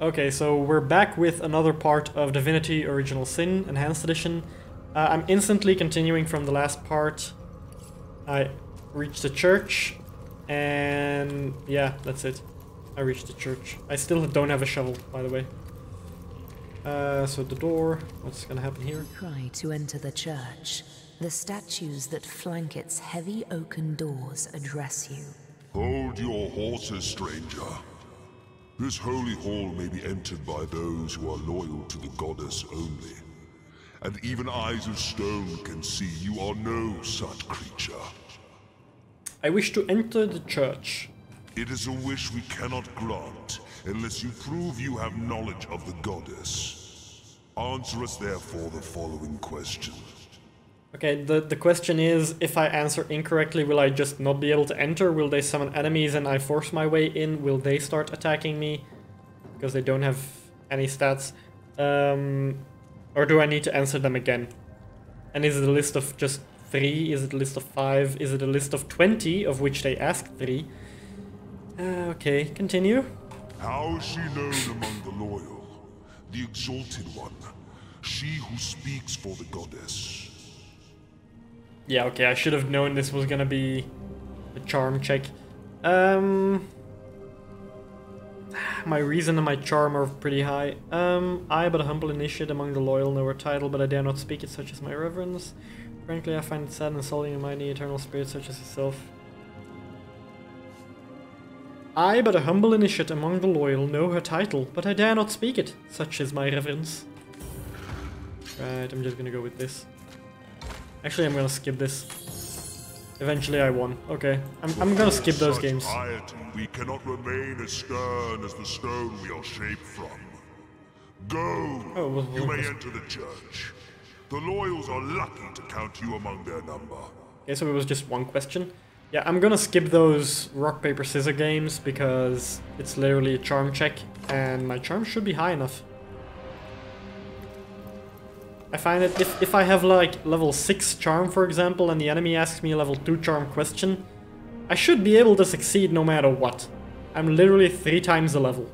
Okay, so we're back with another part of Divinity Original Sin Enhanced Edition. I'm instantly continuing from the last part. I reached the church, and yeah, that's it. I reached the church. I still don't have a shovel, by the way. So the door, what's gonna happen here? Try to enter the church. The statues that flank its heavy oaken doors address you. Hold your horses, stranger. This holy hall may be entered by those who are loyal to the goddess only. And even eyes of stone can see you are no such creature. I wish to enter the church. It is a wish we cannot grant unless you prove you have knowledge of the goddess. Answer us therefore the following question. Okay, the question is, if I answer incorrectly, will I just not be able to enter? Will they summon enemies and I force my way in? Will they start attacking me? Because they don't have any stats. Or do I need to answer them again? And is it a list of just 3? Is it a list of 5? Is it a list of 20, of which they asked 3? Okay, continue. How is she known among the loyal? The exalted one. She who speaks for the goddess. Yeah, okay, I should have known this was gonna be a charm check. My reason and my charm are pretty high. I, but a humble initiate among the loyal, know her title, but I dare not speak it, such as my reverence. Frankly, I find it sad and insulting a mighty eternal spirit such as yourself. I, but a humble initiate among the loyal, know her title, but I dare not speak it, such is my reverence. Right, I'm just gonna go with this. Actually, I'm gonna skip this. Eventually I won. Okay, I'm gonna skip those games. Piety, we cannot remain as stern as the stone we are shaped from. Go! Oh, you may enter the church. The loyals are lucky to count you among their number. Okay, so it was just one question. Yeah, I'm gonna skip those rock, paper, scissors games because it's literally a charm check and my charm should be high enough. I find that if I have like level 6 charm, for example, and the enemy asks me a level 2 charm question, I should be able to succeed no matter what. I'm literally 3 times the level.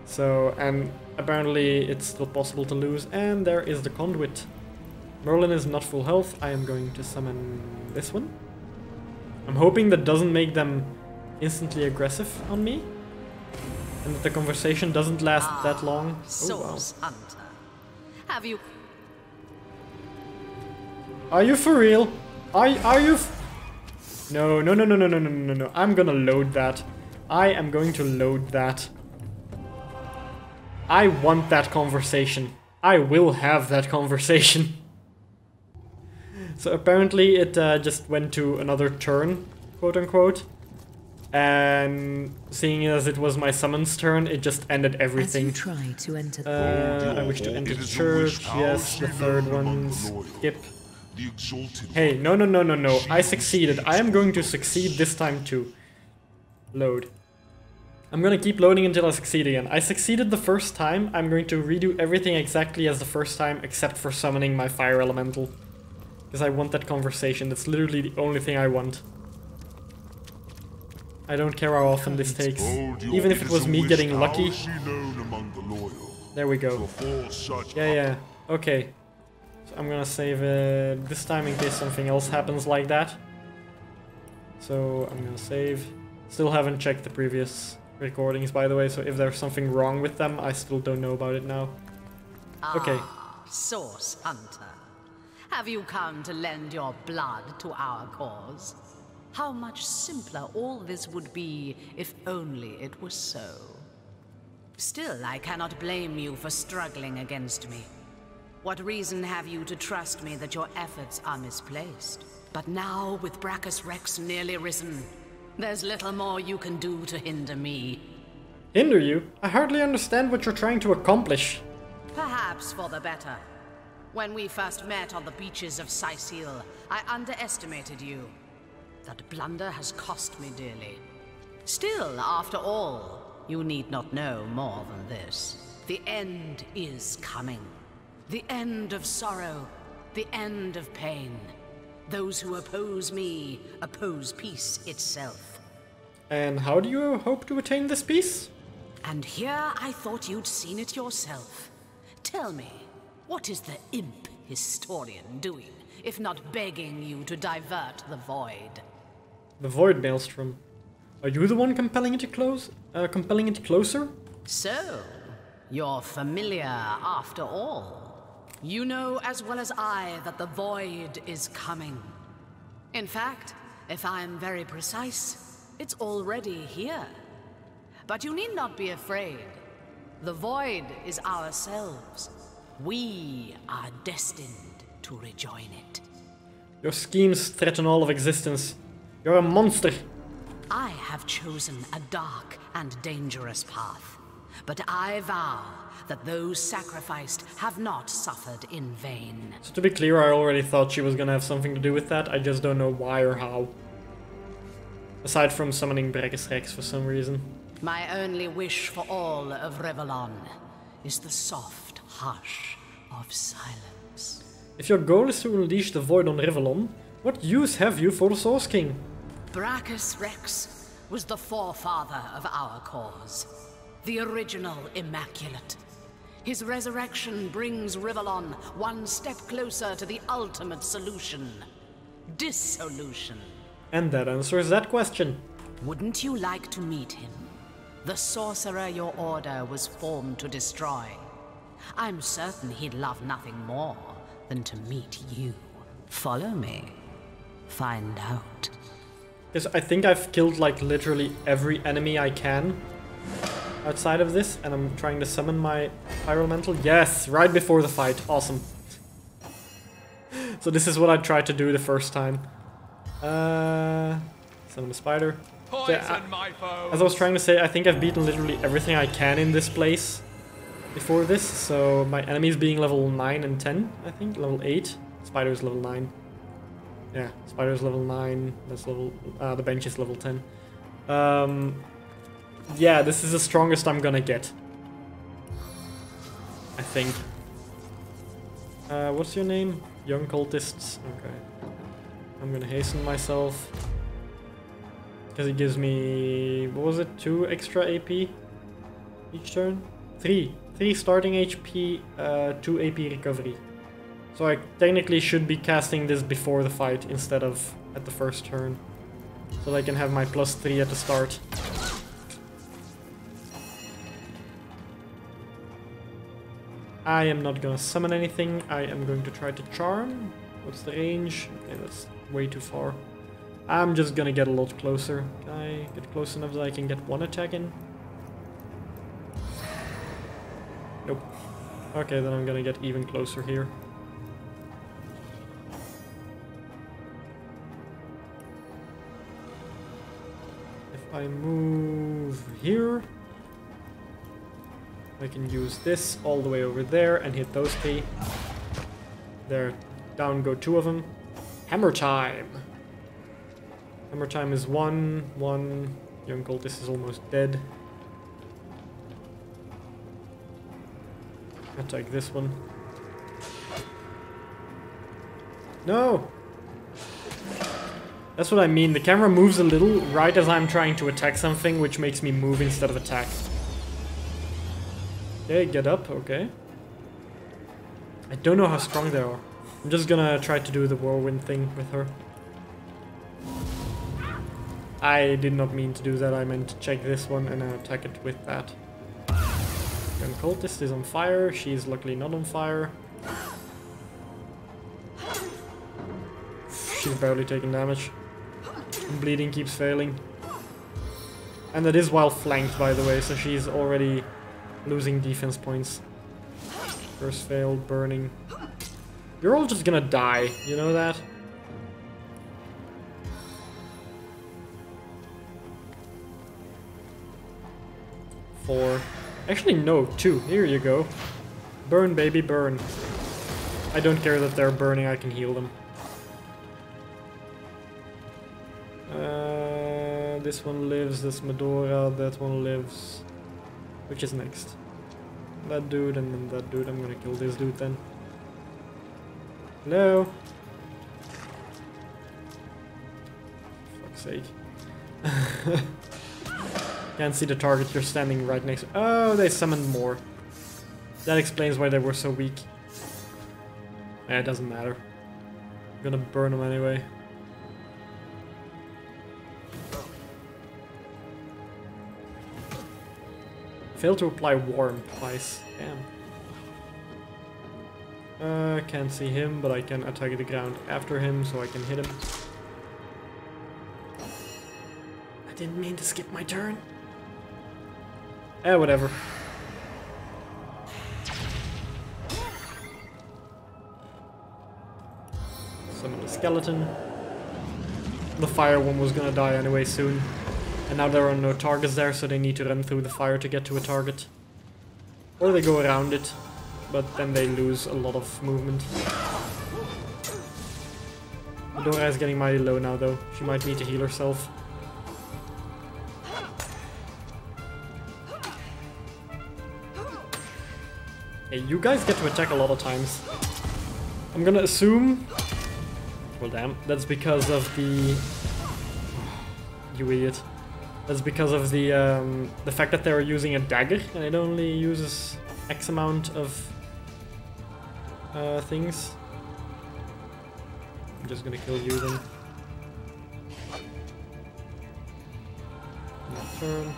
So, and apparently it's still possible to lose, and there is the conduit. Merlin is not full health. I am going to summon this one. I'm hoping that doesn't make them instantly aggressive on me, and that the conversation doesn't last that long. Oh, wow. Hunter. Have you? Are you for real? Are you? No. I'm gonna load that. I am going to load that. I want that conversation. I will have that conversation. So apparently it just went to another turn, quote unquote. And seeing as it was my summons turn, it just ended everything. As you try to enter I wish to enter the church. Yes, the third one. Skip. Hey, no. I succeeded. I am going to succeed this time too. Load. I'm gonna keep loading until I succeed again. I succeeded the first time. I'm going to redo everything exactly as the first time, except for summoning my fire elemental. Because I want that conversation. That's literally the only thing I want. I don't care how often this takes. Even if it was me getting lucky. There we go. Yeah. Okay. So I'm gonna save it this time in case something else happens like that. So I'm gonna save. Still haven't checked the previous recordings, by the way, so if there's something wrong with them, I still don't know about it now. Okay. Source Hunter. Have you come to lend your blood to our cause? How much simpler all this would be if only it were so. Still, I cannot blame you for struggling against me. What reason have you to trust me that your efforts are misplaced? But now, with Braccus Rex nearly risen, there's little more you can do to hinder me. Hinder you? I hardly understand what you're trying to accomplish. Perhaps for the better. When we first met on the beaches of Cyseal, I underestimated you. That blunder has cost me dearly. Still, after all, you need not know more than this. The end is coming. The end of sorrow. The end of pain. Those who oppose me oppose peace itself. And how do you hope to attain this peace? And here I thought you'd seen it yourself. Tell me, what is the imp historian doing, if not begging you to divert the void? The void, Maelstrom. Are you the one compelling it closer? So, you're familiar after all. You know as well as I that the void is coming. In fact, if I'm very precise, it's already here. But you need not be afraid. The void is ourselves. We are destined to rejoin it. Your schemes threaten all of existence. You're a monster. I have chosen a dark and dangerous path. But I vow that those sacrificed have not suffered in vain. So to be clear, I already thought she was gonna have something to do with that. I just don't know why or how. Aside from summoning Braccus Rex for some reason. My only wish for all of Rivellon is the soft hush of silence. If your goal is to unleash the void on Rivellon, what use have you for the Source King? Braccus Rex was the forefather of our cause. The original Immaculate. His resurrection brings Rivellon one step closer to the ultimate solution. Dissolution. And that answers that question. Wouldn't you like to meet him? The sorcerer your order was formed to destroy. I'm certain he'd love nothing more than to meet you. Follow me. Find out. Because I think I've killed like literally every enemy I can outside of this, and I'm trying to summon my Pyromantle. Yes, right before the fight. Awesome. So this is what I tried to do the first time. Summon a spider. So, as I was trying to say, I think I've beaten literally everything I can in this place before this. So my enemies being level 9 and 10, I think. Level 8. Spider's level 9. Yeah, Spider's level 9. That's level... the bench is level 10. Yeah, this is the strongest I'm gonna get. I think. What's your name? Young cultists. Okay. I'm gonna hasten myself. Because it gives me... what was it? 2 extra AP each turn? 3. 3 starting HP, 2 AP recovery. So I technically should be casting this before the fight instead of at the first turn. So that I can have my +3 at the start. I am not gonna summon anything. I am going to try to charm. What's the range? Okay, that's way too far. I'm just gonna get a lot closer. Can I get close enough that I can get one attack in? Nope. Okay, then I'm gonna get even closer here. If I move here, I can use this all the way over there and hit those 3. There, down go 2 of them. Hammer time! Hammer time is 1. Young cultist is almost dead. Attack this one. No! That's what I mean. The camera moves a little right as I'm trying to attack something, which makes me move instead of attack. Okay, get up. Okay. I don't know how strong they are. I'm just gonna try to do the whirlwind thing with her. I did not mean to do that. I meant to check this one and attack it with that. Young cultist is on fire. She's luckily not on fire. She's barely taking damage. Bleeding keeps failing. And that is while flanked, by the way, so she's already losing defense points. First fail, burning. You're all just gonna die, you know that? Four. Actually, no, 2. Here you go. Burn, baby, burn. I don't care that they're burning, I can heal them. This one lives, this Medora, that one lives. Which is next? That dude and then that dude. I'm gonna kill this dude then. Hello? Fuck's sake. Can't see the target, you're standing right next to... Oh, they summoned more. That explains why they were so weak. Yeah, it doesn't matter. I'm gonna burn them anyway. Failed to apply warm twice. Damn. Can't see him, but I can attack the ground after him, so I can hit him. I didn't mean to skip my turn. Whatever. Summon the skeleton. The fire one was gonna die anyway soon. And now there are no targets there, so they need to run through the fire to get to a target. Or they go around it, but then they lose a lot of movement. Medora is getting mighty low now though. She might need to heal herself. Hey, you guys get to attack a lot of times. I'm gonna assume... Well damn, that's because of the... You idiot. That's because of the fact that they're using a dagger and it only uses X amount of things. I'm just gonna kill you then. My turn.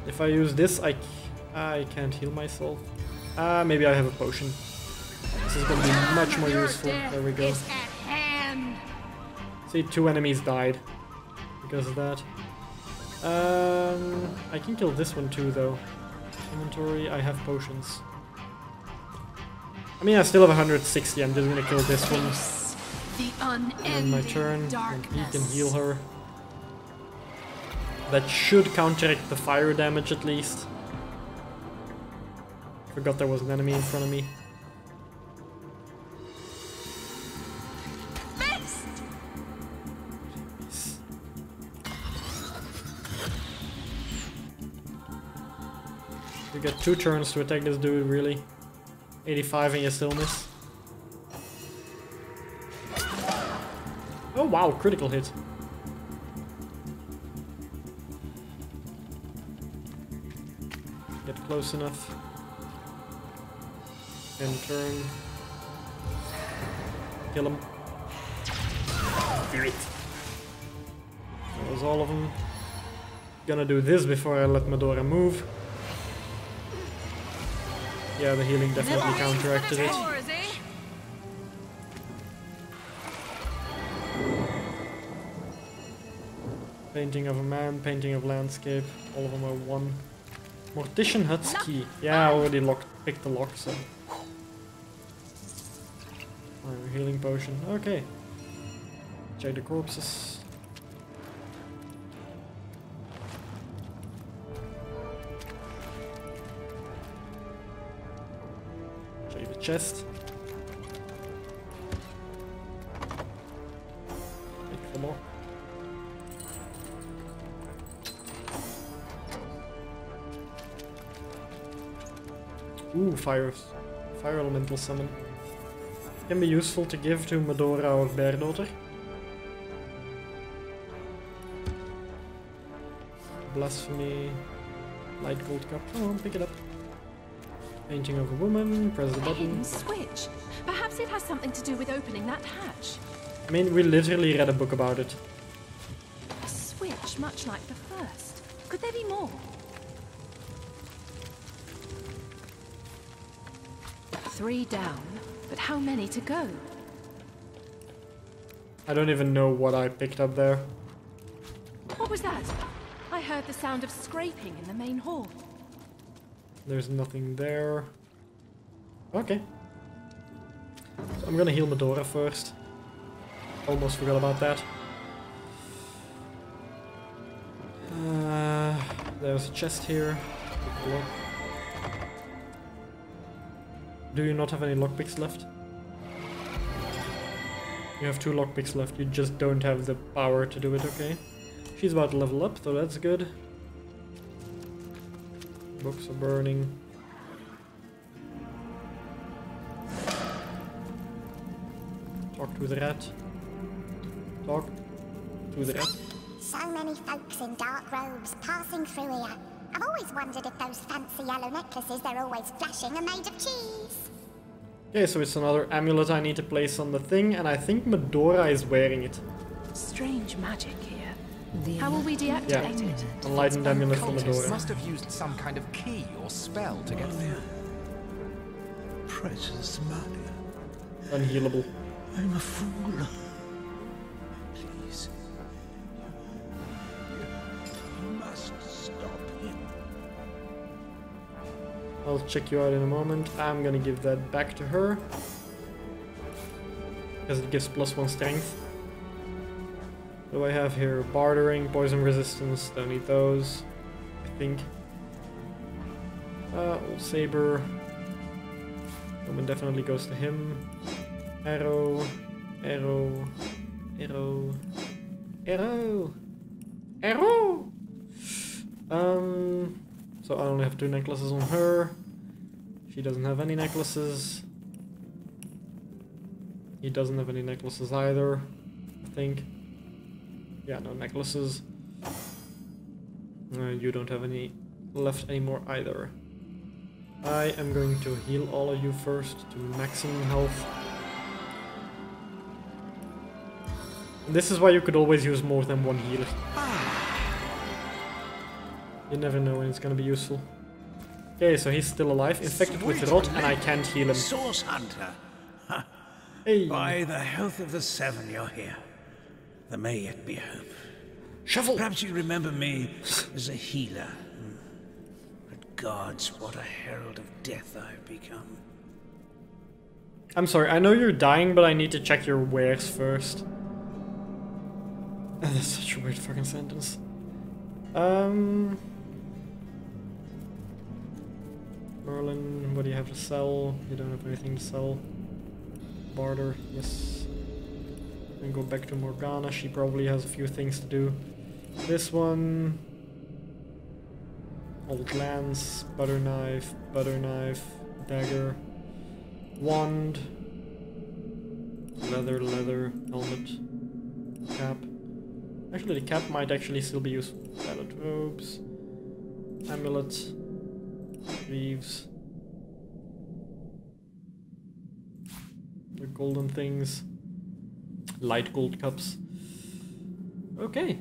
If I use this, I can't heal myself. Maybe I have a potion. This is gonna be much more useful. There we go. See, 2 enemies died because of that. I can kill this one too though. Inventory, I have potions. I mean, I still have 160, I'm just gonna kill this one. And my turn, and he can heal her. That should counteract the fire damage at least. Forgot there was an enemy in front of me. You get 2 turns to attack this dude, really. 85 and you still miss. Oh wow, critical hit. Get close enough. End turn. Kill him. Great. That was all of them. Gonna do this before I let Medora move. Yeah, the healing definitely counteracted it. Painting of a man, painting of landscape, all of them are 1. Mortician Hut's key. Yeah, I already picked the lock, so. Healing potion, okay. Check the corpses. Check the chest. Take the lock. Ooh, fire elemental summon. Can be useful to give to Medora or Beardaughter. Blasphemy. Light gold cup. Come on, pick it up. Painting of a woman. Press the button. Hidden switch. Perhaps it has something to do with opening that hatch. I mean, we literally read a book about it. A switch much like the first. Could there be more? 3 down, but how many to go? I don't even know what I picked up there. What was that? I heard the sound of scraping in the main hall. There's nothing there. Okay. So I'm gonna heal Medora first. Almost forgot about that. There's a chest here. Take a look. Do you not have any lockpicks left? You have 2 lockpicks left, you just don't have the power to do it, okay? She's about to level up, so that's good. Books are burning. Talk to the rat. Talk to the rat. So many folks in dark robes passing through here. I've always wondered if those fancy yellow necklaces they're always flashing are made of cheese. Okay, so it's another amulet I need to place on the thing, and I think Medora is wearing it. Strange magic here. How will we deactivate it? Enlightened amulet for Medora. Must have used some kind of key or spell to get through. Precious Maria. Unhealable. I'm a fool. Please. You must stop him. I'll check you out in a moment. I'm gonna give that back to her. Because it gives +1 strength. What do I have here? Bartering, poison resistance, don't need those. I think. Old Saber. Woman definitely goes to him. Arrow, arrow, arrow, arrow, arrow! So I only have 2 necklaces on her. She doesn't have any necklaces. He doesn't have any necklaces either, I think. Yeah, no necklaces. You don't have any left anymore either. I am going to heal all of you first to maximum health. And this is why you could always use more than 1 healer. You never know when it's gonna be useful. Okay, so he's still alive, infected with rot, and I can't heal him. Source Hunter. Hey! By the health of the 7, you're here. There may yet be hope. Shuffle! Perhaps you remember me as a healer. But gods, what a herald of death I've become. I'm sorry, I know you're dying, but I need to check your wares first. That's such a weird fucking sentence. Merlin, what do you have to sell? You don't have anything to sell. Barter, yes. And go back to Morgana, she probably has a few things to do. This one... Old lance, butter knife, dagger, wand, leather, helmet, cap. Actually, the cap might actually still be useful. Violet robes, amulet, greaves, the golden things, light gold cups. Okay.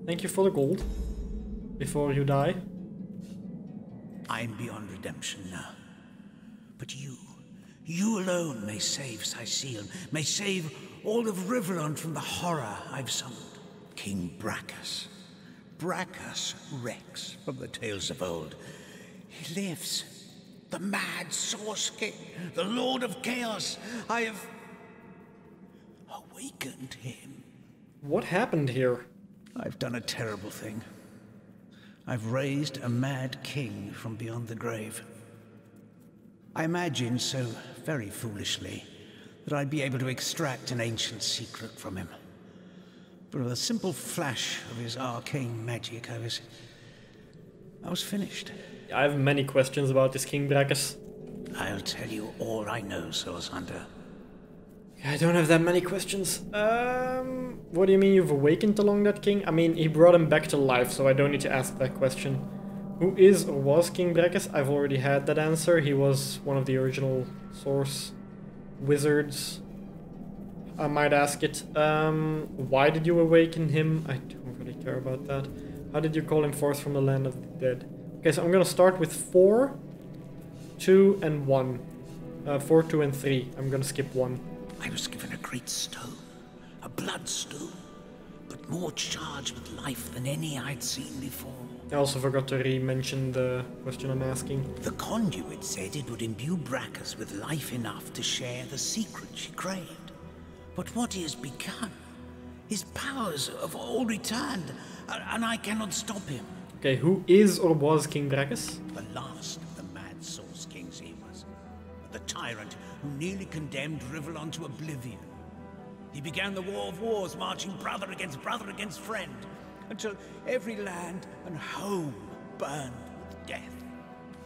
Thank you for the gold. Before you die. I'm beyond redemption now. But you alone may save Cyseal, may save all of Rivellon from the horror I've summoned. King Braccus. Braccus Rex from the tales of old. He lives. The mad Source King, the Lord of Chaos. I have awakened him. What happened here? I've done a terrible thing. I've raised a mad king from beyond the grave. I imagined so very foolishly that I'd be able to extract an ancient secret from him. But with a simple flash of his arcane magic, I was finished. I have many questions about this King Braccus. I'll tell you all I know, Source Hunter. I don't have that many questions. What do you mean you've awakened along that king? I mean, he brought him back to life, so I don't need to ask that question. Who is or was King Braccus? I've already had that answer. He was one of the original Source wizards. I might ask it. Why did you awaken him? I don't really care about that. How did you call him forth from the land of the dead? Okay, so I'm gonna start with 4, 2, and 1. 4, 2, and 3. I'm gonna skip 1. I was given a great stone, a bloodstone, but more charged with life than any I'd seen before. I also forgot to re-mention the question I'm asking. The conduit said it would imbue Braccus with life enough to share the secret she craved. But what he has become, his powers have all returned, and I cannot stop him. Okay, who is or was King Braccus? The last of the mad Source Kings he was. The tyrant who nearly condemned Rivellon to oblivion. He began the War of Wars, marching brother against friend, until every land and home burned with death.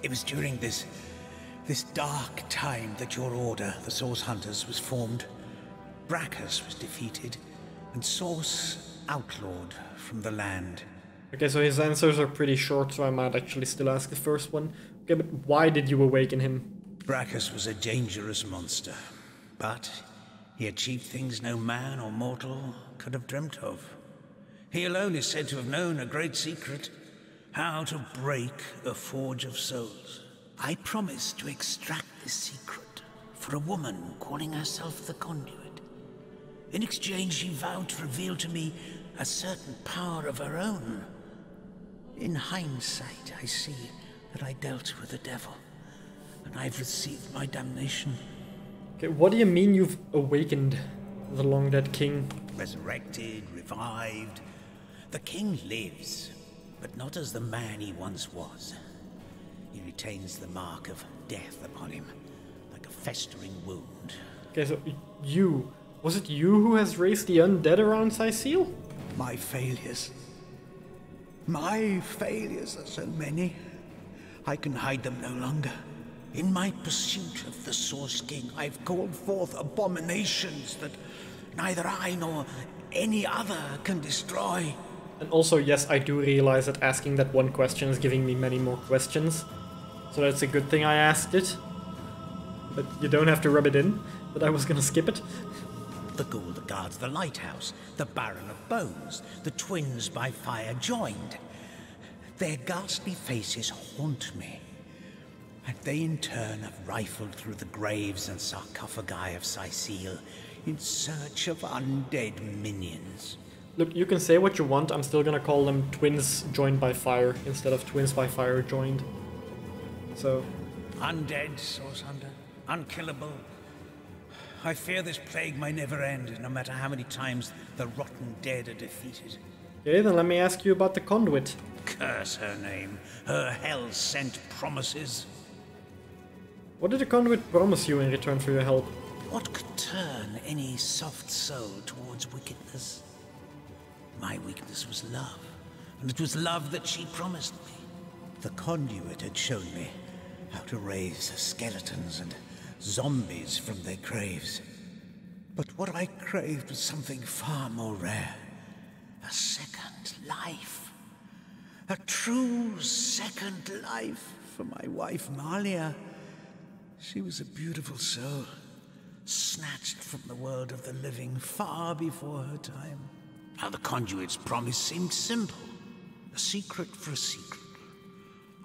It was during this dark time that your order, the Source Hunters, was formed. Braccus was defeated, and Source outlawed from the land. Okay, so his answers are pretty short, so I might actually still ask the first one. Okay, but why did you awaken him? Braccus was a dangerous monster, but he achieved things no man or mortal could have dreamt of. He alone is said to have known a great secret, how to break a forge of souls. I promised to extract this secret for a woman calling herself the Conduit. In exchange, she vowed to reveal to me a certain power of her own. In hindsight, I see that I dealt with the devil, and I've received my damnation. Okay, what do you mean you've awakened the long-dead king? Resurrected, revived. The king lives, but not as the man he once was. He retains the mark of death upon him, like a festering wound. Okay, so you... Was it you who has raised the undead around Cyseal? My failures. My failures are so many. I can hide them no longer. In my pursuit of the Source King, I've called forth abominations that neither I nor any other can destroy. And also, yes, I do realize that asking that one question is giving me many more questions. So that's a good thing I asked it. But you don't have to rub it in, that I was gonna skip it. The ghoul that guards the lighthouse, the Baron of Bones, the twins by fire joined. Their ghastly faces haunt me. And they in turn have rifled through the graves and sarcophagi of Cyseal in search of undead minions. Look, you can say what you want, I'm still gonna call them twins joined by fire instead of twins by fire joined. So... Undead, Source Hunter. Unkillable. I fear this plague may never end, no matter how many times the rotten dead are defeated. Okay, then let me ask you about the Conduit. Curse her name, her hell-sent promises. What did the Conduit promise you in return for your help? What could turn any soft soul towards wickedness? My weakness was love, and it was love that she promised me. The Conduit had shown me how to raise skeletons and zombies from their graves. But what I craved was something far more rare. A second life. A true second life for my wife, Malia. She was a beautiful soul, snatched from the world of the living far before her time. Now the Conduit's promise seemed simple. A secret for a secret.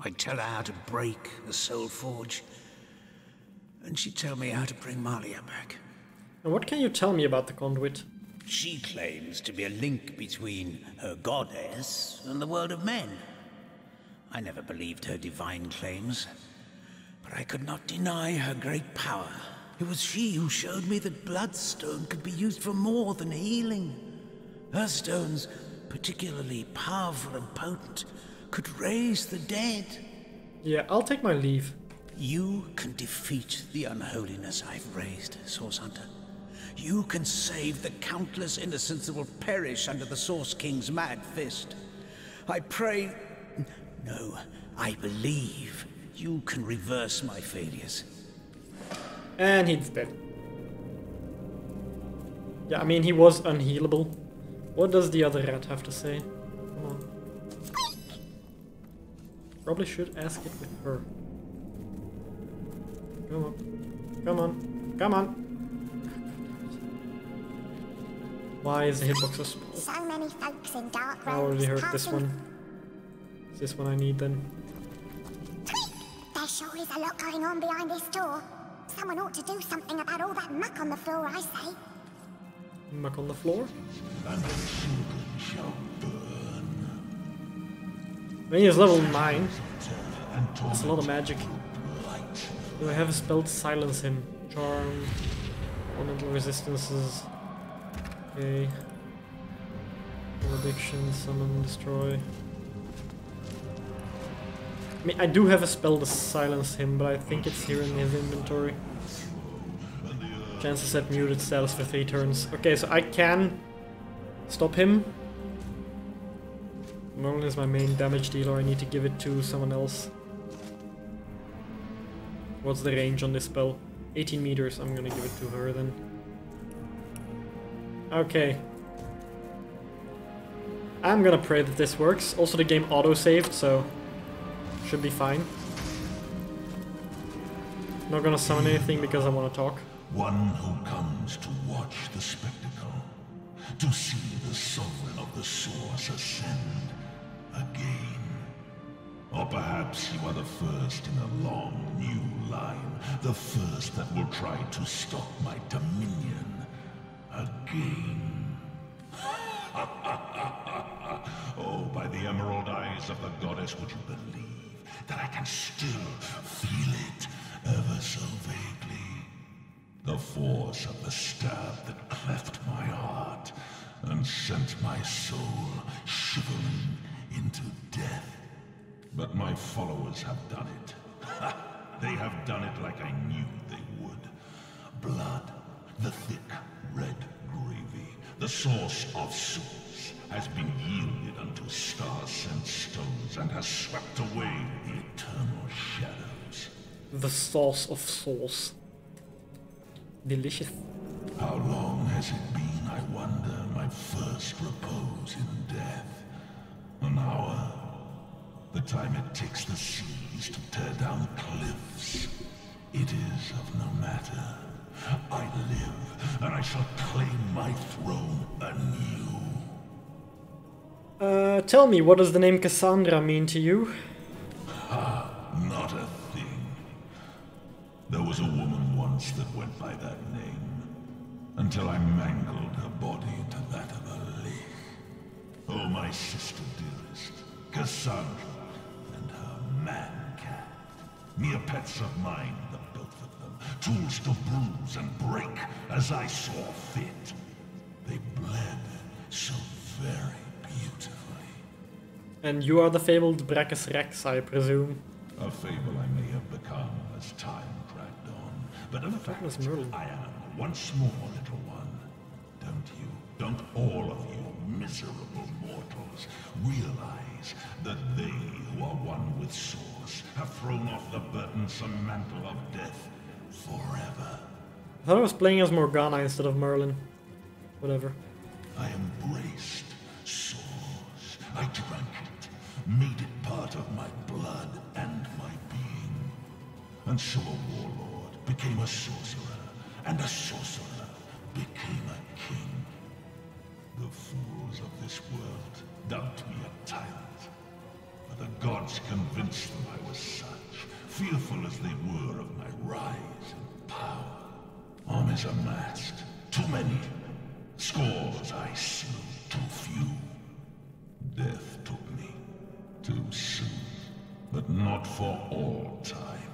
I'd tell her how to break the soul forge, and she'd tell me how to bring Malia back. And what can you tell me about the Conduit? She claims to be a link between her goddess and the world of men. I never believed her divine claims, but I could not deny her great power. It was she who showed me that Bloodstone could be used for more than healing. Her stones, particularly powerful and potent, could raise the dead. Yeah, I'll take my leave. You can defeat the unholiness I've raised, Source Hunter. You can save the countless innocents that will perish under the Source King's mad fist. I pray... No, I believe you can reverse my failures. And he's dead. Yeah, I mean, he was unhealable. What does the other rat have to say? Come on. Probably should ask it with her. Come on. Come on. Come on. Why is the hitbox so small? So many folks in dark robes. I already heard this one. Is this one I need then? There sure is a lot going on behind this door. Someone ought to do something about all that muck on the floor, I say. Muck on the floor? I mean, he's level 9. That's a lot of magic. Do I have a spell to silence him? Charm. Elemental resistances. Okay. Malediction, summon, destroy. I mean, I do have a spell to silence him, but I think it's here in his inventory. Chances set muted status for 3 turns. Okay, so I can stop him. Merlin is my main damage dealer, I need to give it to someone else. What's the range on this spell? 18 meters, I'm gonna give it to her then. Okay. I'm gonna pray that this works. Also, the game auto-saved, so should be fine. Not gonna summon anything because I want to talk. One who comes to watch the spectacle, to see the sovereign of the source ascend again. Or perhaps you are the first in a long new line, the first that will try to stop my dominion again. Oh, by the emerald eyes of the goddess, would you believe that I can still feel it ever so vaguely? The force of the stab that cleft my heart and sent my soul shivering into death. But my followers have done it. They have done it like I knew they would. Blood, the thick red gravy, the source of souls, has been yielded unto star-sent stones and has swept away the eternal shadows. The sauce of souls. Delicious. How long has it been, I wonder, my first repose in death? An hour? The time it takes the seas to tear down cliffs. It is of no matter. I live, and I shall claim my throne anew. Tell me, what does the name Cassandra mean to you? Not a thing. There was a woman once that went by that name, until I mangled her body into that of a lich. Oh, my sister dearest, Cassandra, and her man-cat. Mere pets of mine, the both of them, tools to bruise and break as I saw fit. They bled so very beautifully. And you are the fabled Braccus Rex, I presume. A fable I may have become as time dragged on, but in fact, I am once more, little one. Don't all of you miserable mortals realize that they who are one with Source have thrown off the burdensome mantle of death forever? I thought I was playing as Morgana instead of Merlin. Whatever. I embraced Source. I drank it, made it part of my blood and my being. And so a warlord became a sorcerer, and a sorcerer became a king. The fools of this world dubbed me a tyrant, but the gods convinced them I was such, fearful as they were of my rise in power. Armies amassed, too many. Scores I slew, too few. Death took me, too soon, but not for all time.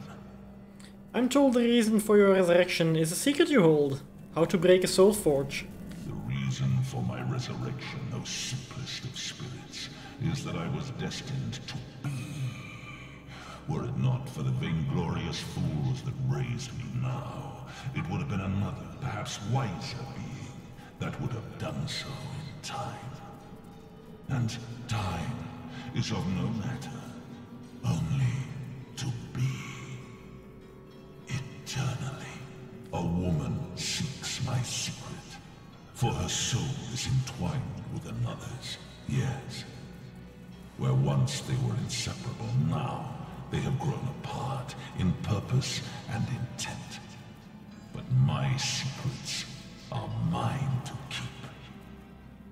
I'm told the reason for your resurrection is a secret you hold. How to break a soul forge. The reason for my resurrection, O simplest of spirits, is that I was destined to be. Were it not for the vainglorious fools that raised me now, it would have been another, perhaps wiser being that would have done so in time. And time is of no matter, only to be. Eternally, a woman seeks my secret, for her soul is entwined with another's. Yes, where once they were inseparable, now they have grown apart in purpose and intent. But my secrets are mine to keep.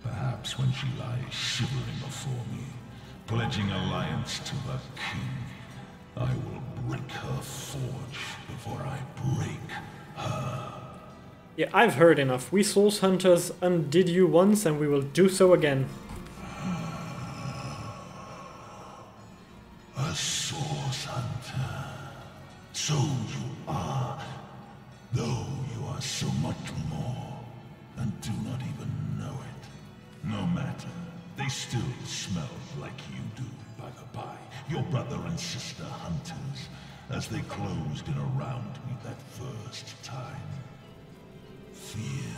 Perhaps when she lies shivering before me, pledging alliance to the king, I will break her forge before I break her. Yeah, I've heard enough. We Souls Hunters undid you once and we will do so again. A Source Hunter. So you are, though you are so much more, and do not even know it. No matter, they still smell like you do, by the by, your brother and sister hunters, as they closed in around me that first time. Fear.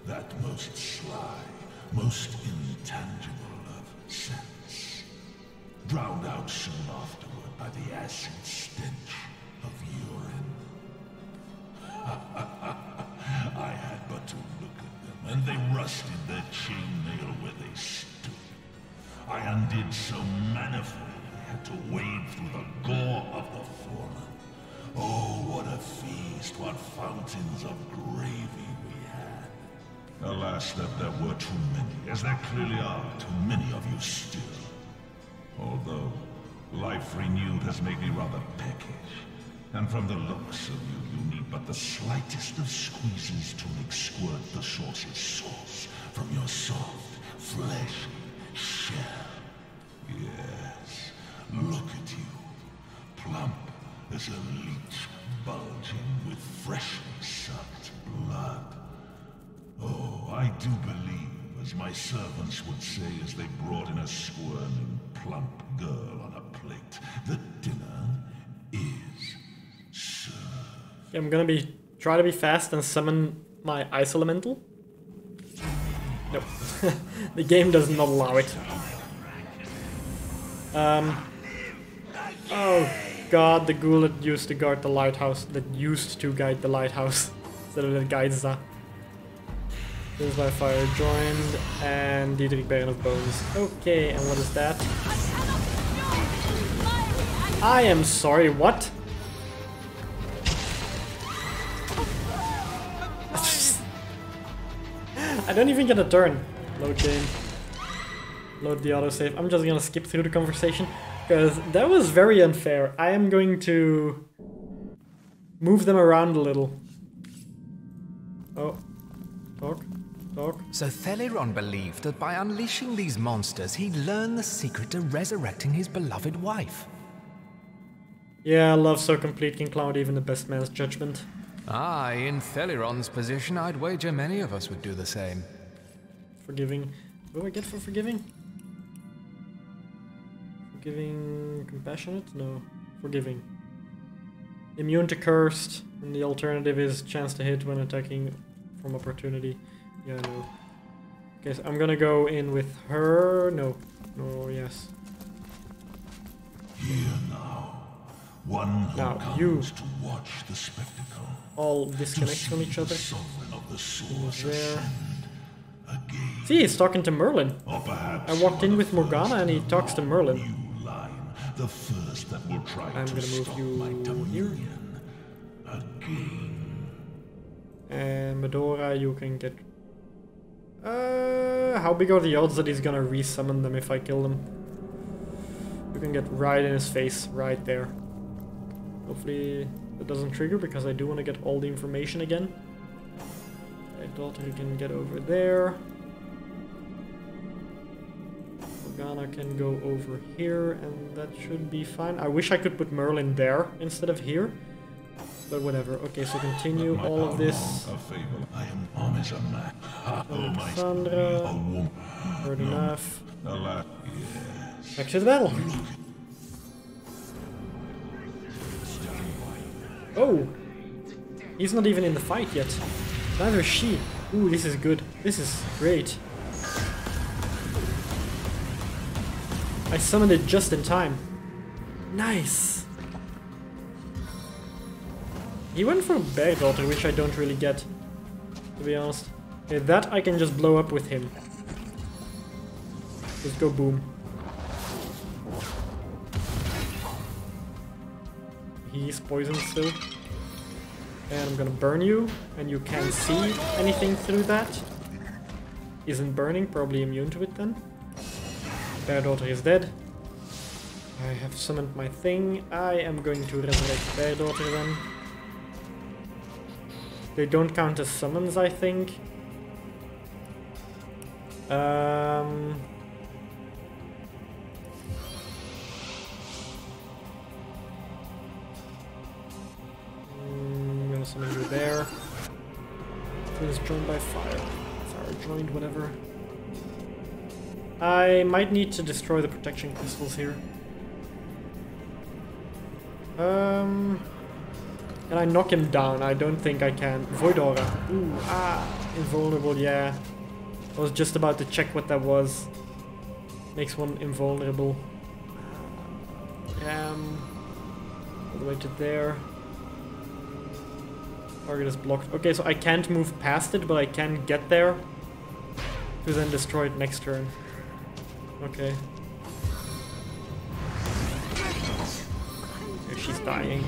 That most sly, most intangible of sense. Drowned out soon afterward by the acid stench of urine. I had but to look at them, and they rusted their chainmail where they stood. did so manifold I had to wade through the gore of the fallen. Oh, what a feast, what fountains of gravy we had. Alas, that there were too many, as there clearly are too many of you still. Although, life renewed has made me rather peckish. And from the looks of you, you need but the slightest of squeezes to make squirt the sauce's sauce from your soft, fleshy shell. Yes, look at you, plump as a leech bulging with freshly sucked blood. Oh, I do believe, as my servants would say as they brought in a squirming, plump girl on a plate, that dinner is served. I'm gonna try to be fast and summon my Ice Elemental. Nope. The game does not allow it. Oh god, the ghoul that used to guard the lighthouse, that used to guide the lighthouse, instead of that guides that. This is my fire joined, and Dietrich Baron of Bones. Okay, and what is that? I am sorry, what? I don't even get a turn. Load game. Load the autosave. I'm just gonna skip through the conversation, because that was very unfair. I am going to move them around a little. Oh. Talk. Talk. So Theliron believed that by unleashing these monsters, he'd learn the secret to resurrecting his beloved wife. Yeah, love so complete can cloud even the best man's judgment. Ah, in Theliron's position, I'd wager many of us would do the same. Forgiving. What do I get for forgiving? Forgiving... compassionate? No. Forgiving. Immune to cursed, and the alternative is chance to hit when attacking from opportunity. Yeah, no. Okay, so I'm gonna go in with her. No. No, yes. Here now. One who now, comes you to watch the spectacle. All disconnect from each other. There. See, he's talking to Merlin. I walked in with Morgana and he talks to Merlin. The first that will try I'm gonna move you here. And Medora, you can get... how big are the odds that he's gonna resummon them if I kill them? You can get right in his face, right there. Hopefully that doesn't trigger, because I do want to get all the information again. My daughter can get over there. Morgana can go over here, and that should be fine. I wish I could put Merlin there instead of here. But whatever. Okay, so continue all of this. I am always a man. Sandra. Heard enough. Back to the battle. Oh! He's not even in the fight yet. Neither is she. Ooh, this is good. This is great. I summoned it just in time. Nice! He went for Bear Daughter, which I don't really get, to be honest. Okay, that I can just blow up with him. Just go boom. He's poisoned still. And I'm gonna burn you, and you can't see anything through that. Isn't burning, probably immune to it then. Bear Daughter is dead. I have summoned my thing. I am going to resurrect Bear Daughter then. They don't count as summons, I think. I'm gonna summon you there. It is joined by fire. Fire joined, whatever. I might need to destroy the protection crystals here. Can I knock him down? I don't think I can. Void Aura. Ooh, invulnerable, yeah. I was just about to check what that was. Makes one invulnerable. All the way to there. Target is blocked. Okay, so I can't move past it, but I can get there to then destroy it next turn. Okay. He's dying.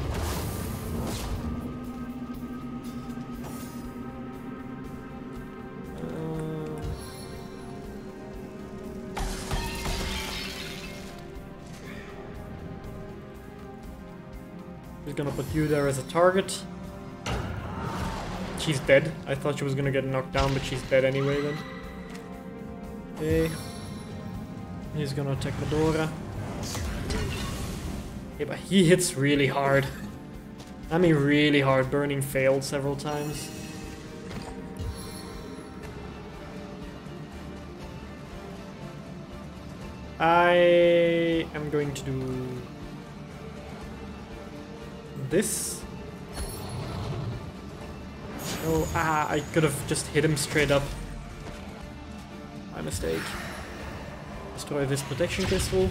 He's gonna put you there as a target. She's dead. I thought she was gonna get knocked down, but she's dead anyway then. Okay. He's gonna attack Medora. Yeah, but he hits really hard. I mean really hard. Burning failed several times. I am going to do this. Oh, I could have just hit him straight up. My mistake. Destroy this protection crystal.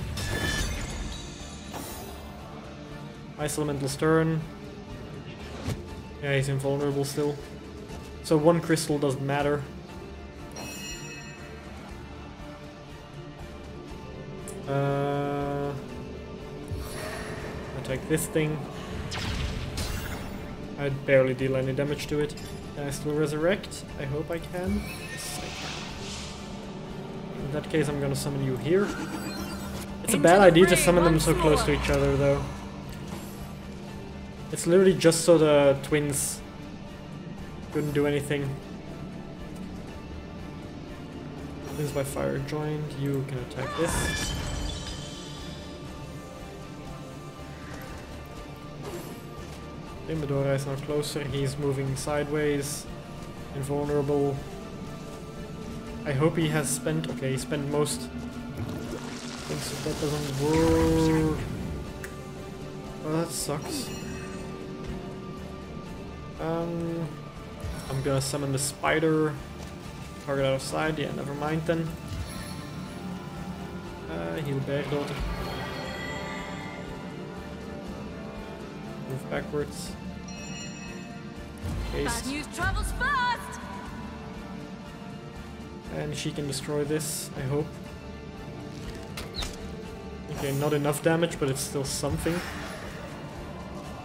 Ice Elemental Stern. Yeah, he's invulnerable still. So one crystal doesn't matter. Attack this thing. I'd barely deal any damage to it. Can I still resurrect? I hope I can. Yes, I can. In that case, I'm gonna summon you here. It's a bad idea to summon them so close to each other, though. It's literally just so the twins couldn't do anything. Twins by fire joined. You can attack this. Medora is now closer, he's moving sideways, invulnerable. I hope he has spent, okay, he spent most things, so that doesn't work. Oh, that sucks. I'm gonna summon the spider, target out of sight, yeah, never mind then. Heal Bergdaughter. Move backwards. Bad news travels fast. And she can destroy this, I hope. Okay, not enough damage, but it's still something.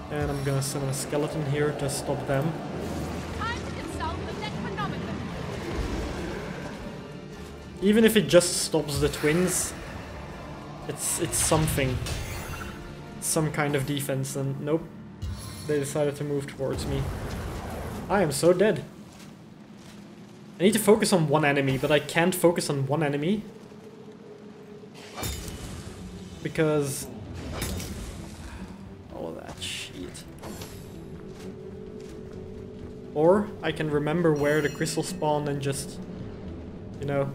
And I'm gonna summon a skeleton here to stop them. Time to consult the Necronomicon. Even if it just stops the twins, it's something. Some kind of defense, and nope. They decided to move towards me. I am so dead. I need to focus on one enemy, but I can't focus on one enemy. Because... all of that shit. Or I can remember where the crystal spawned and just, you know,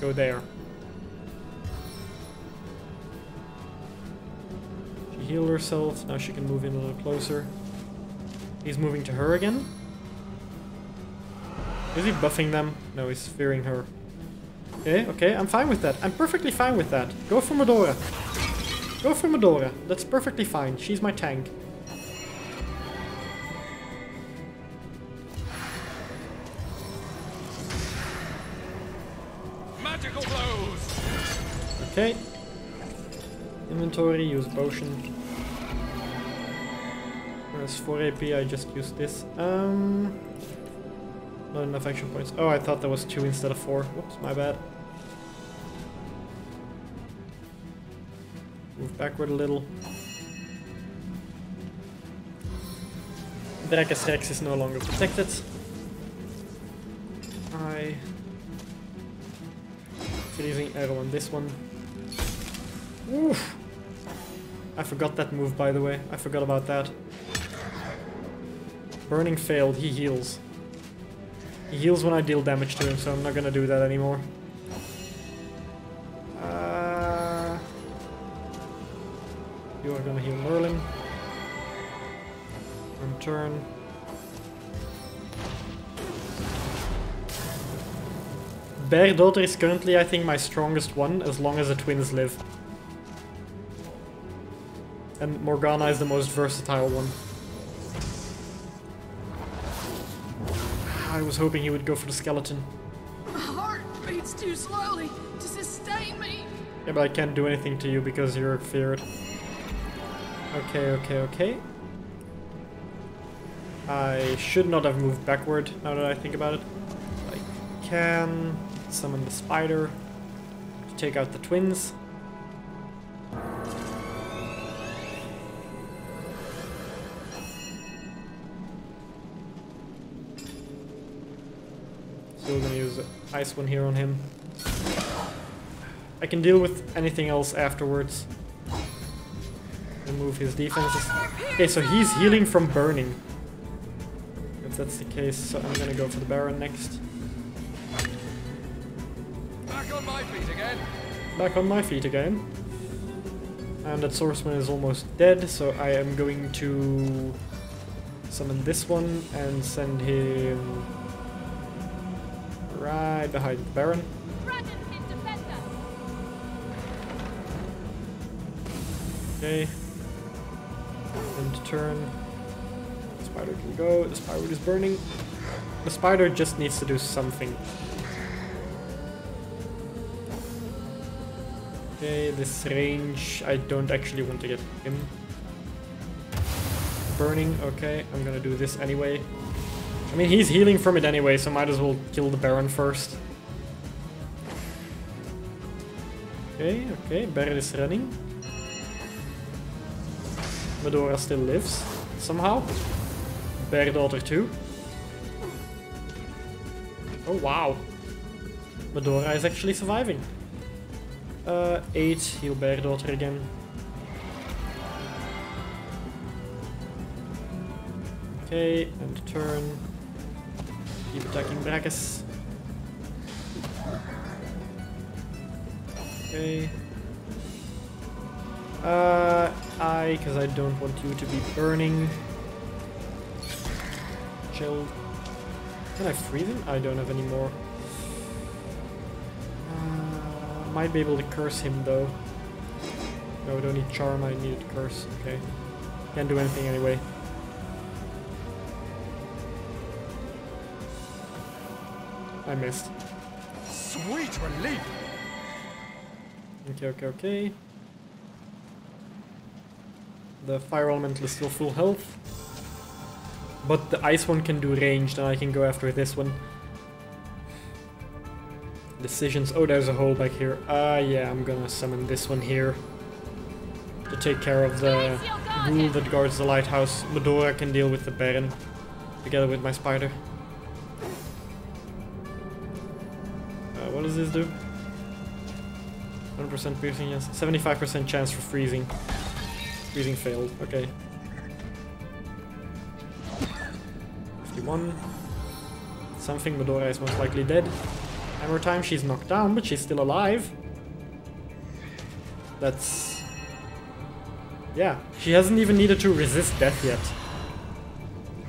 go there. She healed herself, now she can move in a little closer. He's moving to her again. Is he buffing them? No, he's fearing her. Okay, okay, I'm fine with that. I'm perfectly fine with that. Go for Medora. Go for Medora. That's perfectly fine. She's my tank. Magical blows. Okay. Inventory, use potion. Whereas 4 AP, I just used this. Not enough action points. Oh, I thought there was 2 instead of 4. Whoops, my bad. Move backward a little. Braccus Rex is no longer protected. Freezing arrow on this one. Oof! I forgot that move, by the way. I forgot about that. Burning failed. He heals. He heals when I deal damage to him, so I'm not gonna do that anymore. You are gonna heal Merlin. On turn. Bergdaughter is currently, I think, my strongest one, as long as the twins live. And Morgana is the most versatile one. I was hoping he would go for the skeleton. My heart beats too slowly to sustain me. Yeah, but I can't do anything to you because you're feared. Okay. I should not have moved backward, now that I think about it. I can summon the spider to take out the twins. Still gonna use the ice one here on him. I can deal with anything else afterwards. Remove his defenses. Okay, so he's healing from burning. If that's the case, so I'm gonna go for the Baron next. Back on my feet again. Back on my feet again. And that swordsman is almost dead, so I am going to summon this one and send him right behind the Baron. Okay. End turn. Spider can go. The spider is burning. The spider just needs to do something. Okay, this range, I don't actually want to get him. Burning, okay, I'm gonna do this anyway. I mean, he's healing from it anyway, so might as well kill the Baron first. Okay, Baron is running. Medora still lives, somehow. Bear daughter too. Oh wow. Medora is actually surviving. 8, heal Bear daughter again. Okay, and turn. Keep attacking Braccus. Okay. Because I don't want you to be burning. Chill. Can I freeze him? I don't have any more. Might be able to curse him though. No, I don't need charm, I needed curse. Okay. Can't do anything anyway. I missed. Sweet relief. Okay. The fire elemental is still full health. But the ice one can do ranged, and I can go after this one. Decisions. Oh, there's a hole back here. Yeah, I'm gonna summon this one here to take care of the ghoul that guards the lighthouse. Medora can deal with the Baron together with my spider. What does this do? 100% piercing, yes. 75% chance for freezing. Freezing failed, okay. 51. Something, Medora is most likely dead. Hammer time, she's knocked down, but she's still alive. That's... yeah, she hasn't even needed to resist death yet.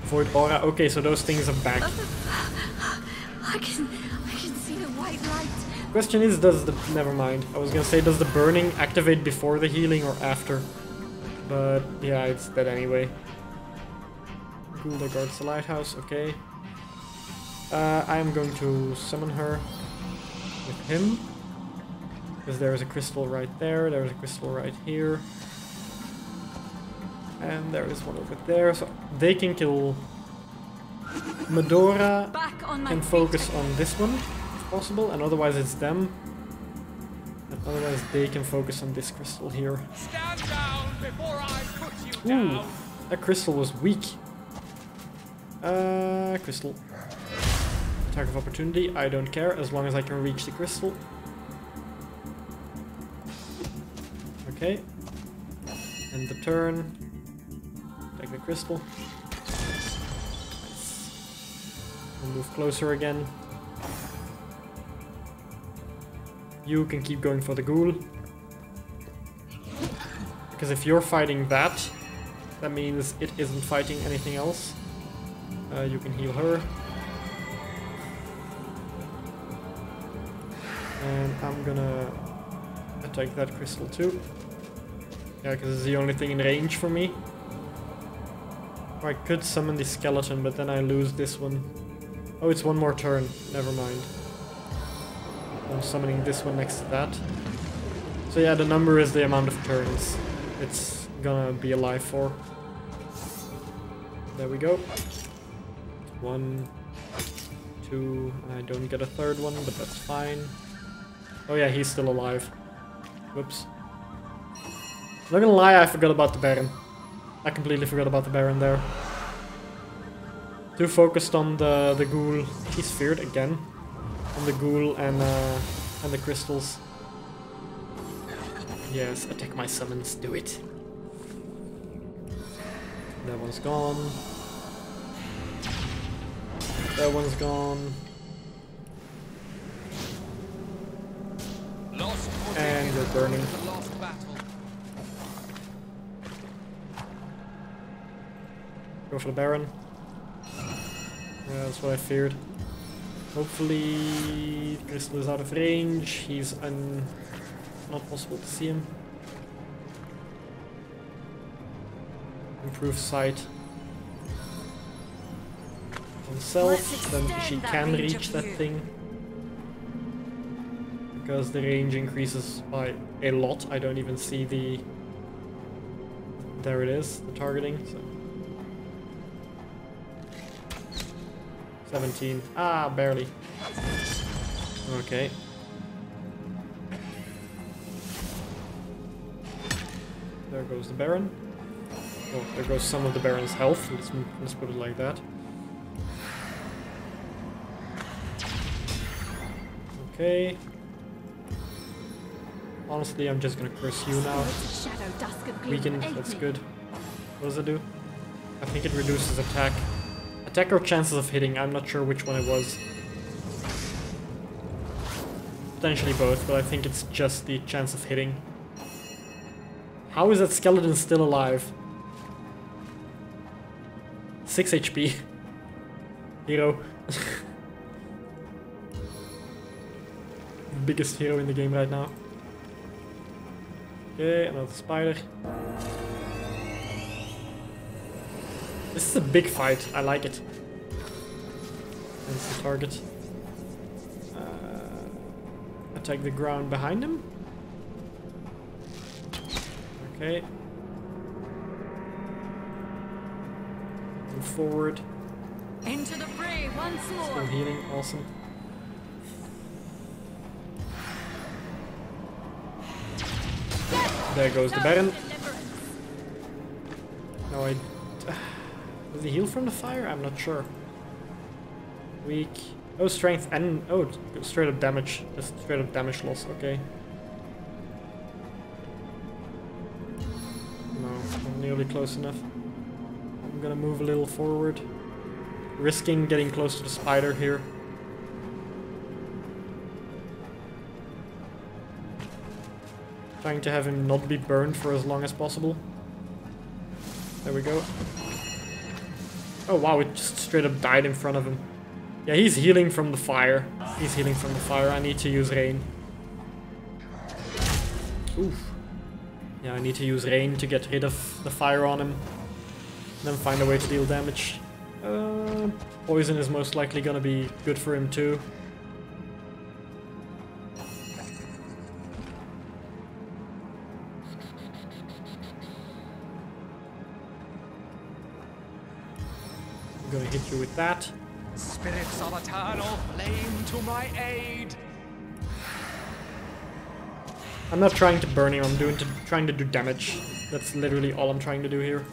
Void aura, okay, so those things are back. I can see the white light. Question is, does the... never mind. I was gonna say, does the burning activate before the healing or after? But yeah, it's dead anyway. Ghoul that guards the lighthouse, okay. I'm going to summon her with him. Because there is a crystal right there, there is a crystal right here. And there is one over there, so they can kill... Medora can focus on this one, if possible, and otherwise it's them. And otherwise they can focus on this crystal here. Stand down before I put you down. Ooh, that crystal was weak. Crystal. Attack of opportunity, I don't care, as long as I can reach the crystal. Okay. End the turn. Take the crystal. Nice. We'll move closer again. You can keep going for the ghoul. Because if you're fighting that, that means it isn't fighting anything else. You can heal her. And I'm gonna attack that crystal too. Yeah, because it's the only thing in range for me. Or I could summon the skeleton, but then I lose this one. Oh, it's one more turn. Never mind. I'm summoning this one next to that. So yeah, the number is the amount of turns. It's gonna be alive for. There we go. 1, 2, I don't get a third one, but that's fine. Oh yeah, he's still alive. Whoops. Not gonna lie, I forgot about the Baron. I completely forgot about the Baron there. Too focused on the ghoul. He's feared again. On the ghoul and the crystals. Yes, attack my summons, do it. That one's gone. That one's gone. And we're burning. Go for the Baron. Yeah, that's what I feared. Hopefully, Crystal is out of range. He's not possible to see him. Improve sight on self, then she can reach that thing. Because the range increases by a lot. I don't even see the... There it is, the targeting. So. 17. Ah, barely. Okay. There goes the Baron. Oh, there goes some of the Baron's health. Let's put it like that. Okay. Honestly, I'm just gonna curse you now. Weakened, that's good. What does it do? I think it reduces attack. Attack or chances of hitting, I'm not sure which one it was. Potentially both, but I think it's just the chance of hitting. How is that skeleton still alive? 6 HP. Hero. Biggest hero in the game right now. Okay, another spider. This is a big fight. I like it. That's the target. Attack the ground behind him. Okay. Move forward. Into the fray once more. Still healing. Awesome. There goes the Baron. No, I... Does he heal from the fire? I'm not sure. Weak. Oh, strength and... Oh, straight up damage. Just straight up damage loss. Okay. No, I'm nearly close enough. I'm gonna move a little forward. Risking getting close to the spider here. Trying to have him not be burned for as long as possible. There we go. Oh wow, it just straight up died in front of him. Yeah, he's healing from the fire. He's healing from the fire. I need to use rain. Oof. Yeah, I need to use rain to get rid of the fire on him. Then find a way to deal damage. Poison is most likely gonna be good for him too. I'm gonna hit you with that. Spirits of eternal flame to my aid. I'm not trying to burn him, I'm trying to do damage. That's literally all I'm trying to do here.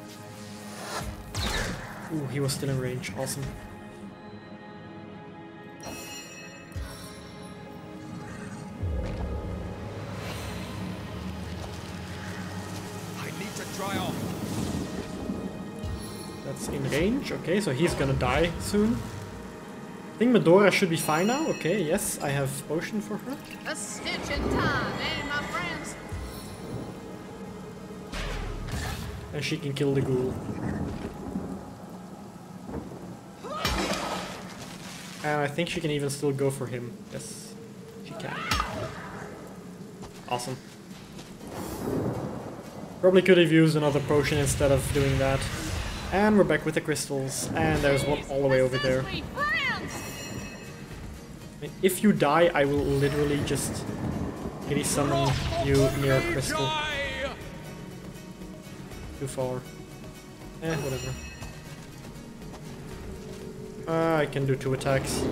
Ooh, he was still in range. Awesome. I need to dry off. That's in range. Okay, so he's gonna die soon. I think Medora should be fine now. Okay, yes, I have potion for her. A stitch in time, eh, my friends? And she can kill the ghoul. And I think she can even still go for him. Yes, she can. Awesome. Probably could have used another potion instead of doing that. And we're back with the crystals. And there's one all the way over there. If you die, I will literally just really summon you near a crystal. Too far. Whatever. I can do 2 attacks.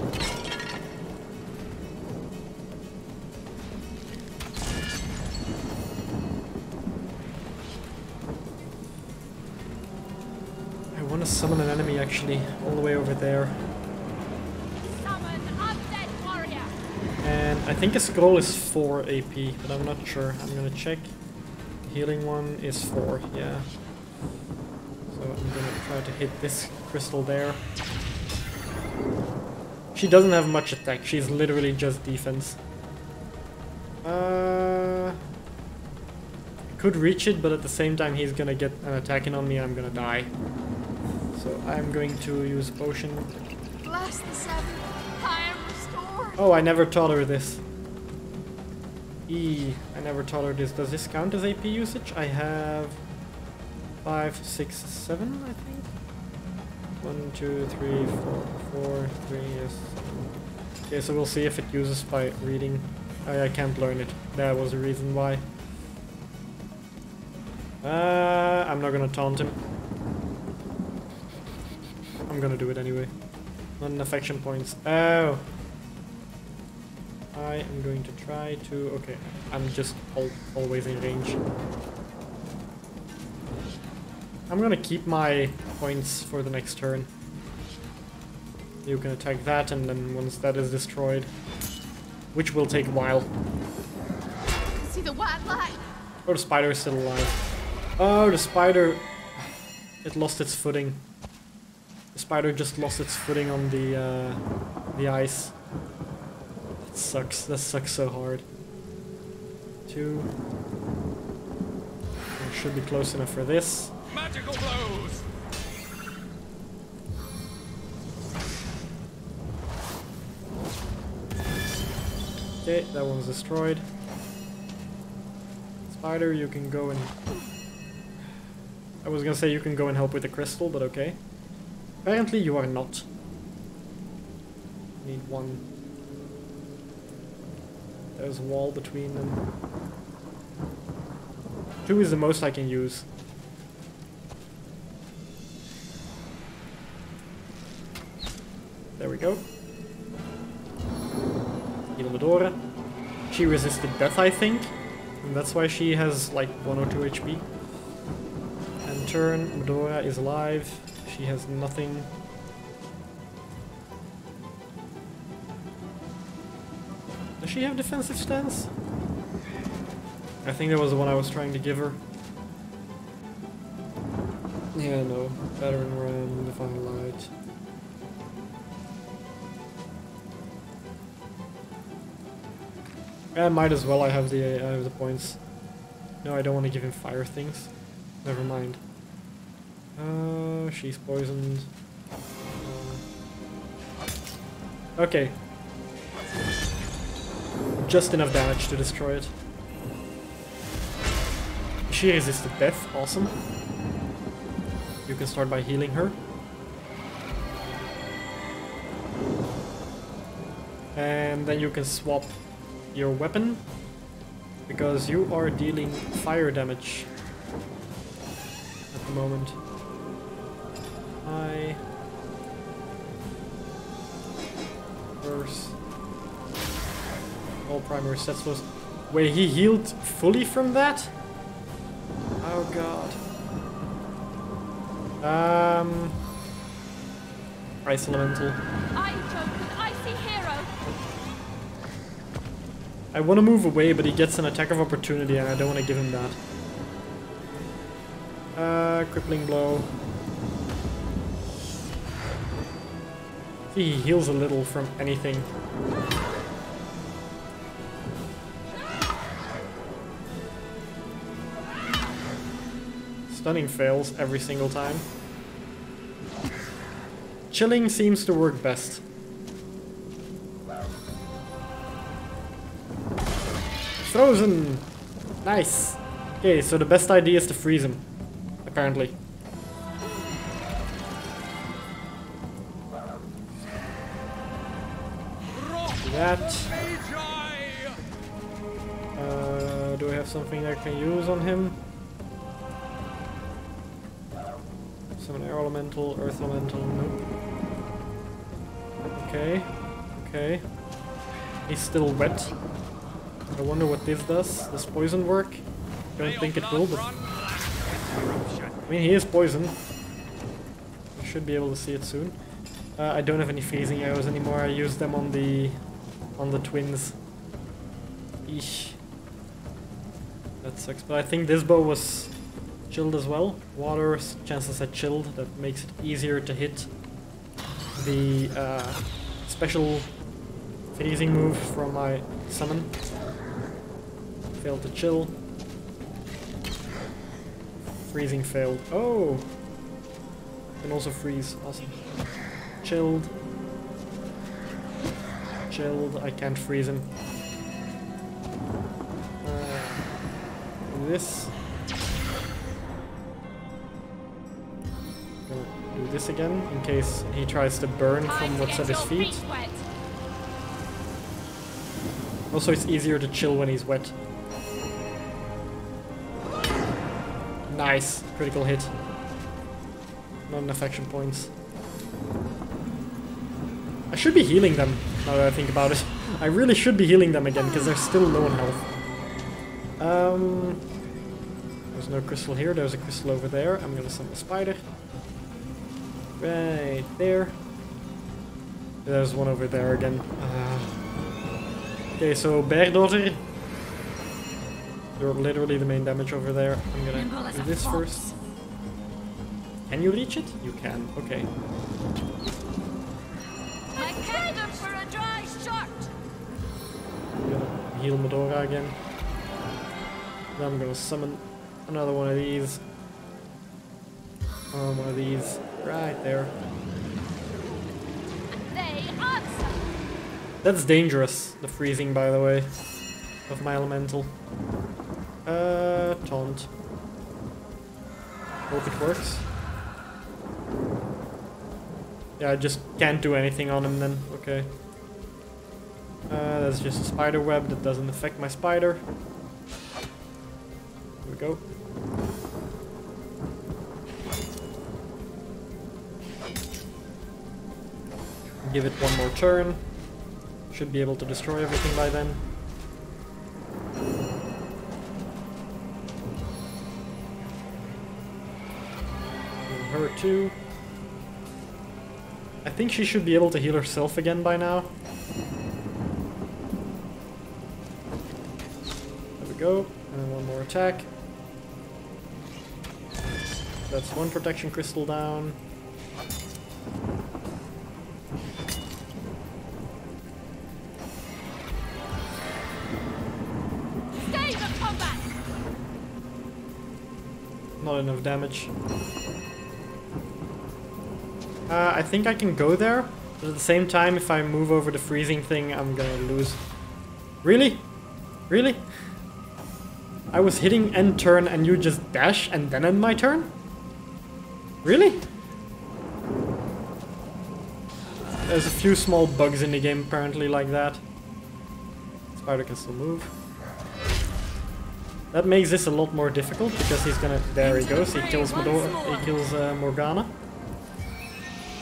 I want to summon an enemy actually, all the way over there. Summon undead warrior. And I think a scroll is 4 AP, but I'm not sure. I'm gonna check. The healing one is 4, yeah. So I'm gonna try to hit this crystal there. She doesn't have much attack, she's literally just defense. Could reach it, but at the same time he's gonna get an attack in on me and I'm gonna die. So I'm going to use a potion. Bless the seven. I am restored. Oh, I never taught her this. I never taught her this. Does this count as AP usage? I have 5, 6, 7, I think. 1, 2, 3, 4, 3, yes. Okay, so we'll see if it uses by reading. I can't learn it. That was the reason why. I'm not gonna taunt him. I'm gonna do it anyway. Not enough action points. Oh! I am going to try to... Okay, I'm just always in range. I'm gonna keep my points for the next turn. You can attack that, and then once that is destroyed, which will take a while. See the white light. Oh, the spider is still alive. Oh, the spider... It lost its footing. The spider just lost its footing on the ice. That sucks. That sucks so hard. 2. I should be close enough for this. Magical blows. Okay, that one's destroyed. Spider, you can go and... I was gonna say you can go and help with the crystal, but okay. Apparently you are not. Need 1. There's a wall between them. 2 is the most I can use. There we go. Heal Medora. She resisted death, I think. And that's why she has like 1 or 2 HP. And turn, Medora is alive. She has nothing. Does she have defensive stance? I think that was the one I was trying to give her. Yeah, no. Battering Ram, Divine Light. I might as well. I have the points. No, I don't want to give him fire things. Never mind. She's poisoned. Okay. Just enough damage to destroy it. She resisted death. Awesome. You can start by healing her. And then you can swap your weapon, because you are dealing fire damage at the moment. First, all primary sets was... Wait, he healed fully from that? Oh god. Ice Elemental. I token icy hero. I want to move away, but he gets an attack of opportunity and I don't want to give him that. Crippling blow. He heals a little from anything. Stunning fails every single time. Chilling seems to work best. Frozen! Nice! Okay, so the best idea is to freeze him. Apparently. That. Do I have something I can use on him? Summon Air Elemental, Earth Elemental, nope. Okay, okay. He's still wet. I wonder what this does. Does poison work? Don't think it will, but... I mean, he is poison. I should be able to see it soon. I don't have any freezing arrows anymore. I used them on the twins. Eesh. That sucks. But I think this bow was chilled as well. Water chances at chilled. That makes it easier to hit the special freezing move from my summon. Failed to chill. Freezing failed. Oh! Can also freeze. Awesome. Chilled. Chilled. I can't freeze him. Do this. Gonna do this again in case he tries to burn from what's at his feet. Also, it's easier to chill when he's wet. Nice. Critical hit. Not enough action points. I should be healing them, now that I think about it. I really should be healing them again, because they're still low on health. There's no crystal here, there's a crystal over there. I'm gonna summon a spider. Right there. There's one over there again. Okay, so Bear Daughter. You're literally the main damage over there. I'm gonna do this first. Can you reach it? You can, okay. For a dry shot. I'm gonna heal Medora again. Then I'm gonna summon another one of these. One of these. Right there. They answer. That's dangerous, the freezing, by the way, of my elemental. Taunt. Hope it works. Yeah, I just can't do anything on him then. Okay. That's just a spider web that doesn't affect my spider. Here we go. Give it one more turn. Should be able to destroy everything by then. And her too. I think she should be able to heal herself again by now. There we go. And one more attack. That's one protection crystal down. Stay the combat. Not enough damage. I think I can go there, but at the same time, if I move over the freezing thing, I'm gonna lose. Really? Really? I was hitting end turn and you just dash and then end my turn? Really? There's a few small bugs in the game apparently like that. Spider can still move. That makes this a lot more difficult because he's gonna... There he goes, he kills Morgana.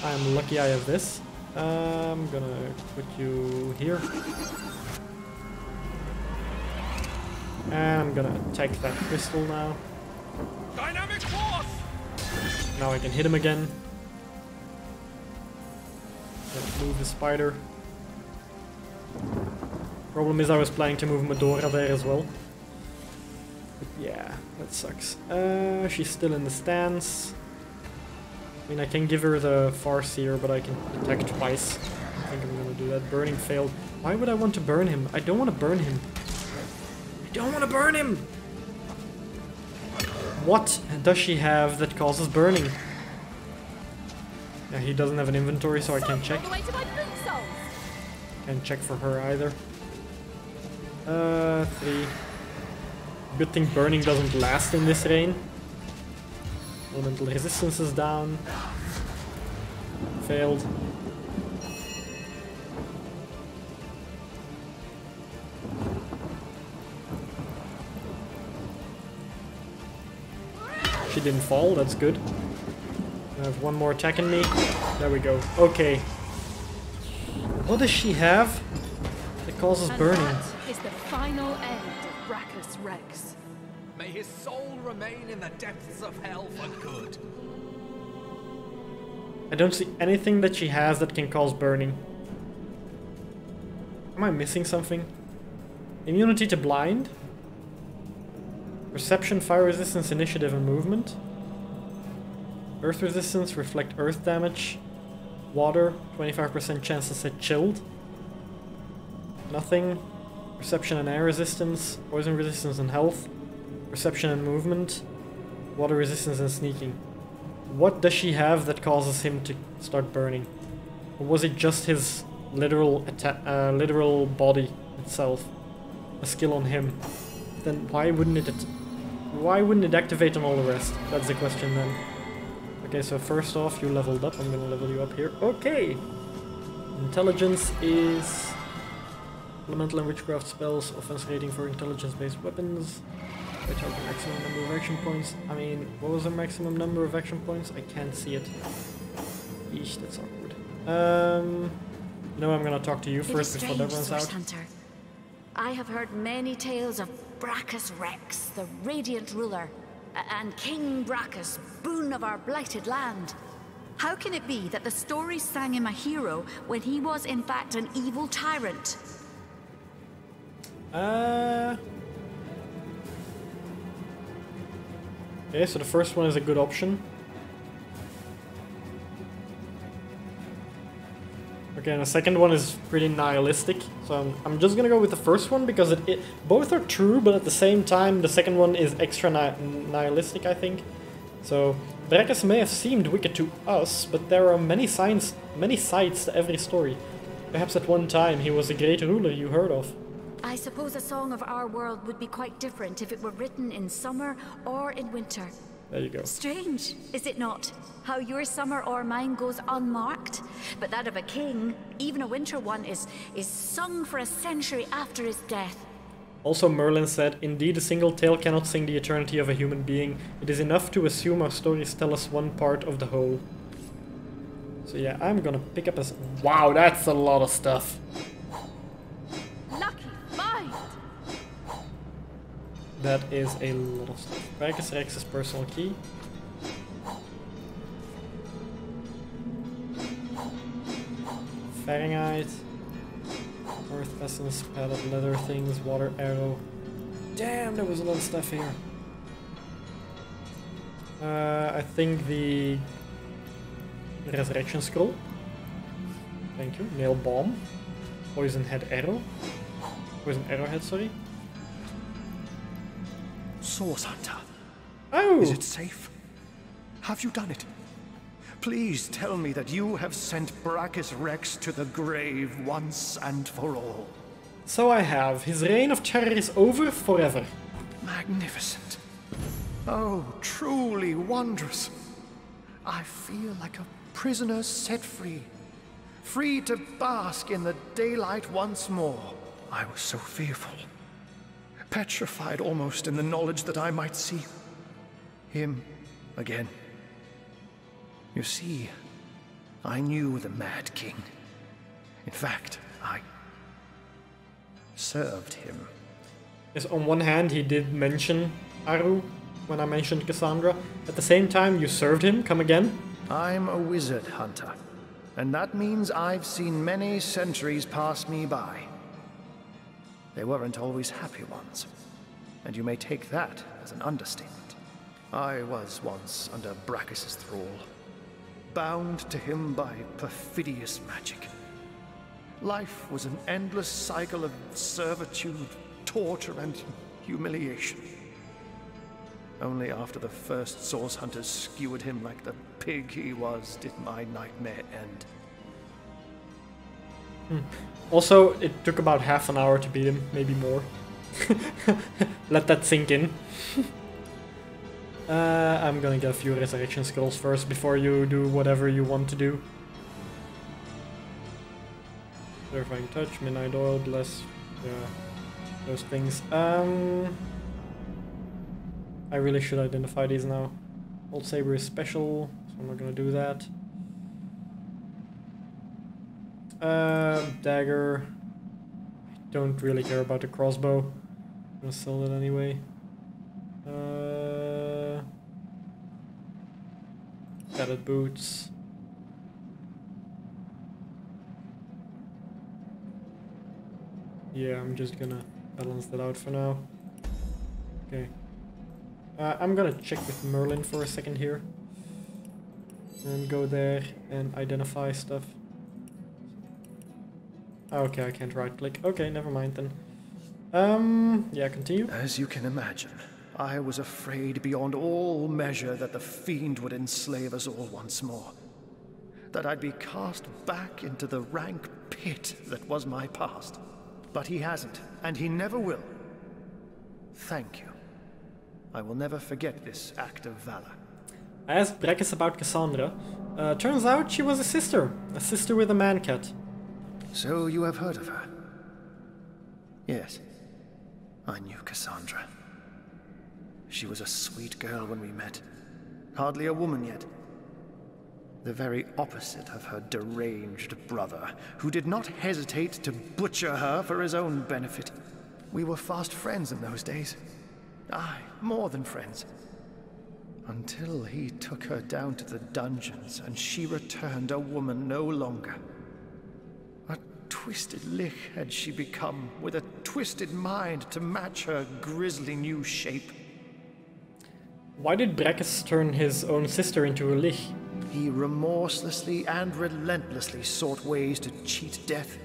I'm lucky I have this. I'm gonna put you here. And I'm gonna attack that crystal now. Dynamic force! Now I can hit him again. Let's move the spider. Problem is I was planning to move Medora there as well. But yeah, that sucks. She's still in the stance. I mean, I can give her the Farseer, but I can attack twice. I think I'm gonna do that. Burning failed. Why would I want to burn him? I don't want to burn him. I don't want to burn him! What does she have that causes burning? Yeah, he doesn't have an inventory, so I can't check. Can't check for her either. 3. Good thing burning doesn't last in this rain. Elemental resistance is down. Failed. She didn't fall, that's good. I have one more attacking me. There we go. Okay. What does she have that causes burning? That is the final end of Braccus Rex. May his soul remain in the depths of hell for good. I don't see anything that she has that can cause burning. Am I missing something? Immunity to blind? Perception, fire resistance, initiative, and movement. Earth resistance, reflect earth damage. Water, 25% chance to set chilled. Nothing. Perception and air resistance. Poison resistance and health. Perception and movement. Water resistance and sneaking. What does she have that causes him to start burning? Or was it just his literal body itself? A skill on him? Then why wouldn't it activate on all the rest? That's the question then. Okay, so first off, you leveled up. I'm gonna level you up here. Okay! Intelligence is... Elemental and witchcraft spells, offense rating for intelligence-based weapons. I charge the maximum number of action points. I mean, what was the maximum number of action points? I can't see it. Eesh, that's awkward. No, I'm gonna talk to you first before that runs out. Hunter. I have heard many tales of Braccus Rex, the radiant ruler, and King Braccus, boon of our blighted land. How can it be that the stories sang him a hero when he was in fact an evil tyrant? Okay, so the first one is a good option. Okay, and the second one is pretty nihilistic. So I'm just gonna go with the first one because both are true, but at the same time the second one is extra nihilistic, I think. So Braccus may have seemed wicked to us, but there are many sides to every story. Perhaps at one time he was a great ruler you heard of. I suppose a song of our world would be quite different if it were written in summer or in winter. There you go. Strange, is it not? How your summer or mine goes unmarked, but that of a king, even a winter one, is sung for a century after his death. Also, Merlin said, "Indeed, a single tale cannot sing the eternity of a human being. It is enough to assume our stories tell us one part of the whole." So yeah, I'm gonna pick up a... Wow, that's a lot of stuff. Lucky find! That is a lot of stuff. Braccus Rex's personal key. Fahrenheit. Earth essence, padded leather things, water arrow. Damn, there was a lot of stuff here. I think the resurrection scroll. Thank you. Nail bomb. Poison head arrow. Poison arrowhead, sorry. Source Hunter. Oh! Is it safe? Have you done it? Please tell me that you have sent Braccus Rex to the grave once and for all. So I have. His reign of terror is over forever. Magnificent. Oh, truly wondrous. I feel like a prisoner set free. Free to bask in the daylight once more. I was so fearful. Petrified almost in the knowledge that I might see him again. You see, I knew the Mad King. In fact, I served him. Yes, on one hand, he did mention Aru when I mentioned Cassandra. At the same time, you served him. Come again? I'm a wizard hunter, and that means I've seen many centuries pass me by. They weren't always happy ones, and you may take that as an understatement. I was once under Braccus's thrall, bound to him by perfidious magic. Life was an endless cycle of servitude, torture, and humiliation. Only after the first source hunters skewered him like the pig he was did my nightmare end. Also, it took about half an hour to beat him, maybe more. Let that sink in. I'm gonna get a few resurrection scrolls first before you do whatever you want to do. Clarifying touch, midnight oil, bless, yeah, those things. I really should identify these now. Old Saber is special, I'm not gonna do that. Dagger. I don't really care about the crossbow. I'm gonna sell it anyway. Padded boots. Yeah, I'm just gonna balance that out for now. Okay. I'm gonna check with Merlin for a second here. And go there and identify stuff. Okay, I can't right click. Okay, never mind then. Yeah, continue. As you can imagine, I was afraid beyond all measure that the fiend would enslave us all once more. That I'd be cast back into the rank pit that was my past. But he hasn't, and he never will. Thank you. I will never forget this act of valor. I asked Braccus about Cassandra. Turns out she was a sister with a man-cat. So you have heard of her? Yes. I knew Cassandra. She was a sweet girl when we met. Hardly a woman yet. The very opposite of her deranged brother, who did not hesitate to butcher her for his own benefit. We were fast friends in those days. Aye, more than friends. Until he took her down to the dungeons, and she returned a woman no longer. A twisted lich had she become, with a twisted mind to match her grisly new shape. Why did Braccus turn his own sister into a lich? He remorselessly and relentlessly sought ways to cheat death.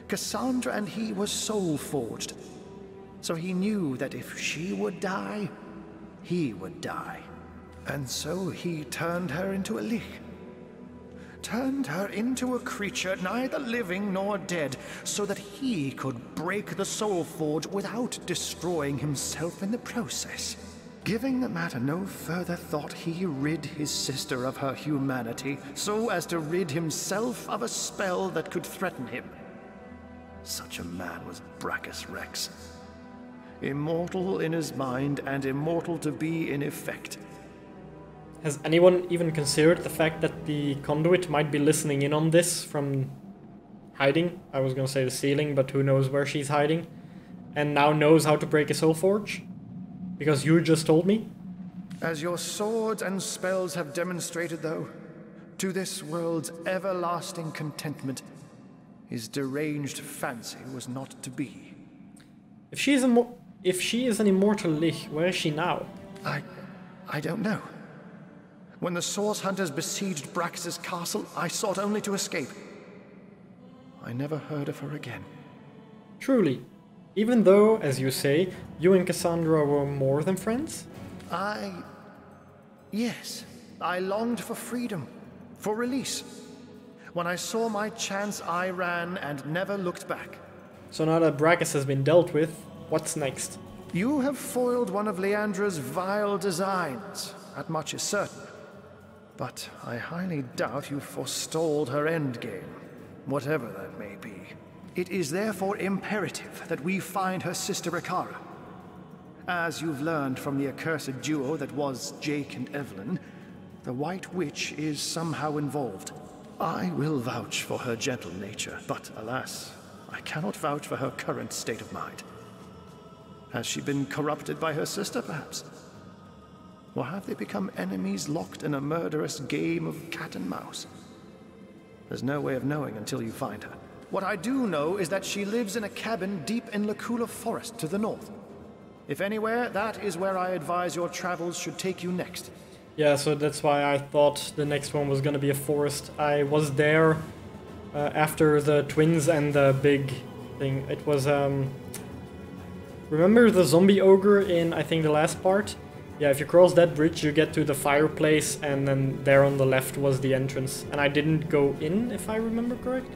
Cassandra and he were soul-forged, so he knew that if she would die, he would die. And so he turned her into a lich. Turned her into a creature neither living nor dead, so that he could break the soul forge without destroying himself in the process. Giving the matter no further thought, he rid his sister of her humanity, so as to rid himself of a spell that could threaten him. Such a man was Braccus Rex. Immortal in his mind and immortal to be in effect. Has anyone even considered the fact that the conduit might be listening in on this from hiding? I was gonna say the ceiling, but who knows where she's hiding. And now knows how to break a soul forge? Because you just told me? As your swords and spells have demonstrated, though, to this world's everlasting contentment, his deranged fancy was not to be. If she is an immortal lich, where is she now? I don't know. When the Source Hunters besieged Braccus' castle, I sought only to escape. I never heard of her again. Truly. Even though, as you say, you and Cassandra were more than friends? Yes. I longed for freedom, for release. When I saw my chance, I ran and never looked back. So now that Braccus has been dealt with, what's next? You have foiled one of Leandra's vile designs. That much is certain. But I highly doubt you forestalled her endgame, whatever that may be. It is therefore imperative that we find her sister Ikara. As you've learned from the accursed duo that was Jake and Evelyn, the White Witch is somehow involved. I will vouch for her gentle nature, but alas, I cannot vouch for her current state of mind. Has she been corrupted by her sister, perhaps? Or have they become enemies locked in a murderous game of cat and mouse? There's no way of knowing until you find her. What I do know is that she lives in a cabin deep in Luculla Forest to the north. If anywhere, that is where I advise your travels should take you next. Yeah, so that's why I thought the next one was gonna be a forest. I was there after the twins and the big thing. It was, remember the zombie ogre in, I think, the last part? Yeah, if you cross that bridge, you get to the fireplace, and then there on the left was the entrance. And I didn't go in, if I remember correctly.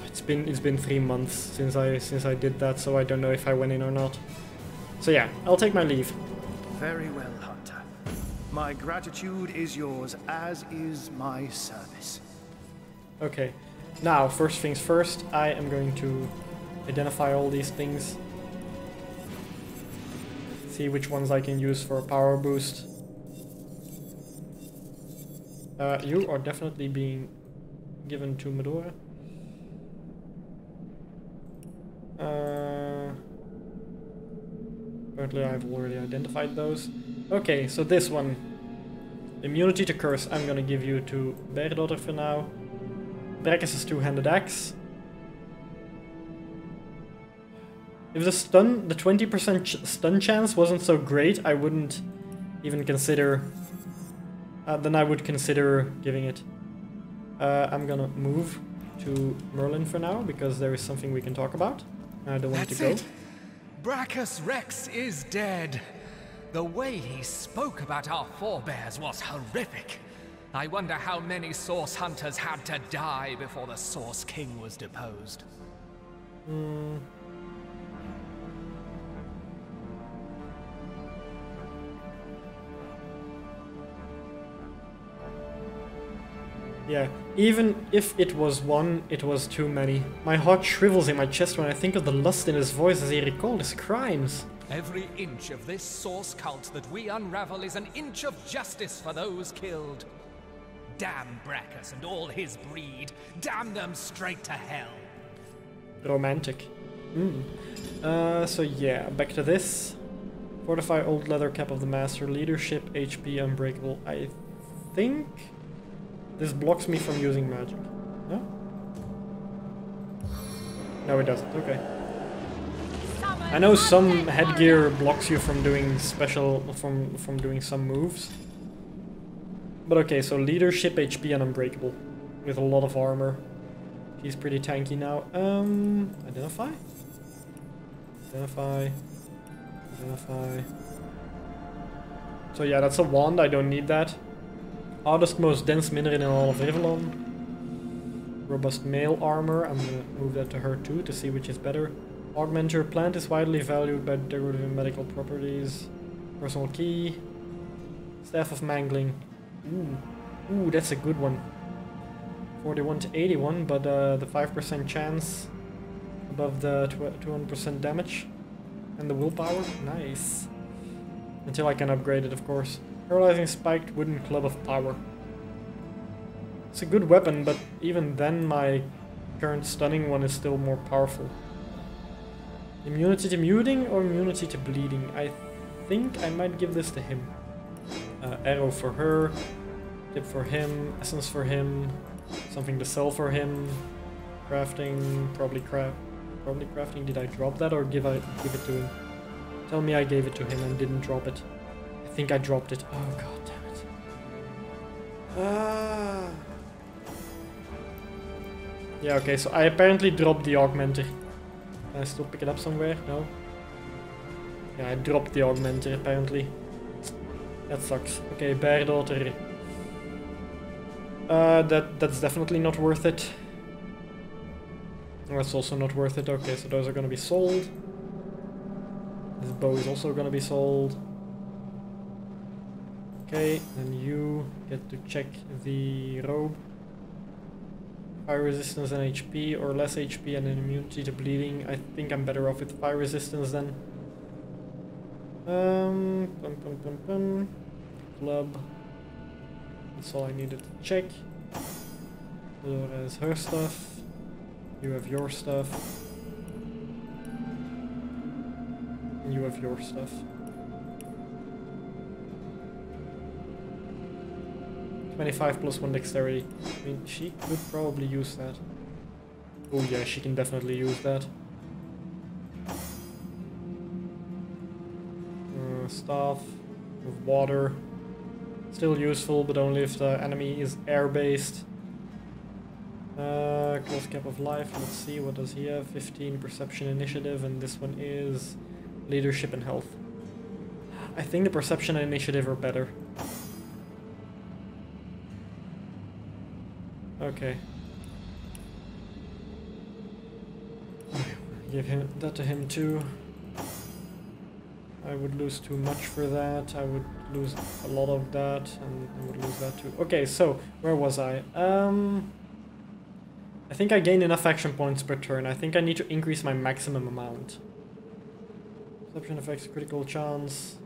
It's been 3 months since I did that, so I don't know if I went in or not. So yeah, I'll take my leave. Very well, Hunter. My gratitude is yours, as is my service. Okay, now first things first, I am going to identify all these things. See which ones I can use for a power boost. You are definitely being given to Medora. Apparently I've already identified those. Okay, so this one. Immunity to curse, I'm gonna give you to Beardaughter for now. Braccus' two-handed axe. If the 20% stun chance wasn't so great, I wouldn't even consider... then I would consider giving it. I'm gonna move to Merlin for now, because there is something we can talk about. I don't want to go. That's it! Braccus Rex is dead. The way he spoke about our forebears was horrific. I wonder how many Source Hunters had to die before the Source King was deposed. Yeah, even if it was one, it was too many. My heart shrivels in my chest when I think of the lust in his voice as he recalled his crimes. Every inch of this source cult that we unravel is an inch of justice for those killed. Damn Braccus and all his breed. Damn them straight to hell. Romantic. So yeah, back to this. Fortify old leather cap of the master. Leadership, HP, unbreakable. I think this blocks me from using magic. No? No, it doesn't. Okay. I know some headgear blocks you from doing from doing some moves. But okay, so leadership, HP, and unbreakable. With a lot of armor. He's pretty tanky now. Identify? Identify. Identify. So yeah, that's a wand, I don't need that. Hardest, most dense mineral in all of Rivellon. Robust mail armor, I'm gonna move that to her too to see which is better. Augmenter plant is widely valued by decorative and medical properties. Personal key. Staff of mangling. Ooh, that's a good one. 41 to 81, but the 5% chance above the 200% damage. And the willpower, nice. Until I can upgrade it, of course. Paralyzing spiked wooden club of power. It's a good weapon, but even then my current stunning one is still more powerful. Immunity to muting or immunity to bleeding? I think I might give this to him. Arrow for her, tip for him, essence for him, something to sell for him, crafting, probably crafting. Did I drop that or give it to him? Tell me I gave it to him and didn't drop it. I think I dropped it. Oh god damn it. Yeah, okay, so I apparently dropped the augmenter. Can I still pick it up somewhere? No? Yeah, I dropped the augmenter apparently. That sucks. Okay, Beardaughter. That's definitely not worth it. That's also not worth it. Okay, so those are gonna be sold. This bow is also gonna be sold. Okay, then you get to check the robe. Fire resistance and HP, or less HP and an immunity to bleeding. I think I'm better off with fire resistance then. Club. That's all I needed to check. Laura has her stuff. You have your stuff. And you have your stuff. 25 plus 1 dexterity. I mean, she could probably use that. Oh yeah, she can definitely use that. Staff with water. Still useful, but only if the enemy is air-based. Close cap of life. Let's see, what does he have? 15 perception initiative, and this one is leadership and health. I think the perception and initiative are better. Okay. Give that to him too. I would lose too much for that. I would lose a lot of that, and I would lose that too. Okay, so where was I? I think I gain enough action points per turn. I think I need to increase my maximum amount. Perception effects, critical chance,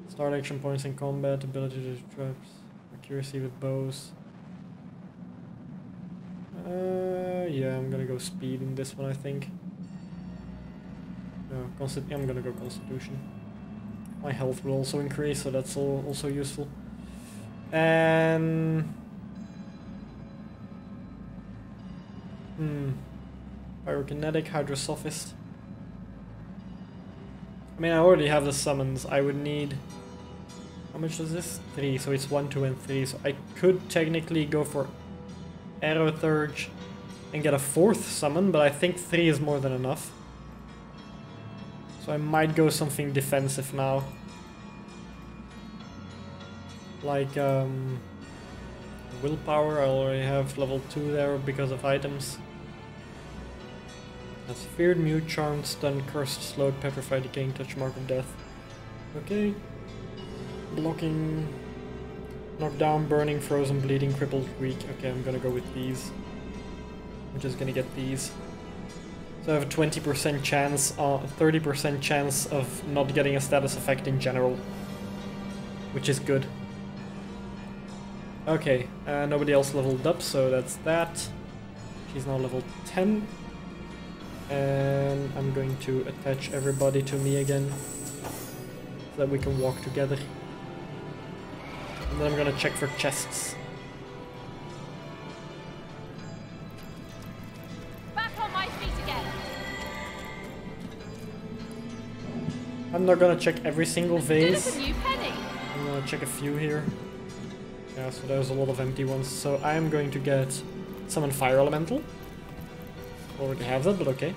start action points in combat, ability to traps. accuracy with bows. Yeah, I'm gonna go speed in this one, I think. No, I'm gonna go Constitution. My health will also increase, so that's also useful. And... Pyrokinetic, Hydrosophist. I mean, I already have the summons. I would need... How much is this? 3, so it's 1, 2, and 3. So I could technically go for Aerothurge and get a 4th summon, but I think 3 is more than enough. So I might go something defensive now. Like, Willpower, I already have level 2 there because of items. That's Feared, Mute, Charmed, Stunned, Cursed, Slowed, Petrified, Decaying, Touch, Mark of Death. Okay. Blocking, Knockdown, Burning, Frozen, Bleeding, Crippled, Weak. Okay, I'm gonna go with these. I'm just gonna get these. So I have a 20% chance, 30% chance of not getting a status effect in general. Which is good. Okay, nobody else leveled up, so that's that. She's now level 10. And I'm going to attach everybody to me again. So that we can walk together. And then I'm gonna check for chests. Back on my feet again. I'm not gonna check every single vase. New penny. I'm gonna check a few here. Yeah, so there's a lot of empty ones. So I'm going to get Summon Fire Elemental. Already have that, but okay.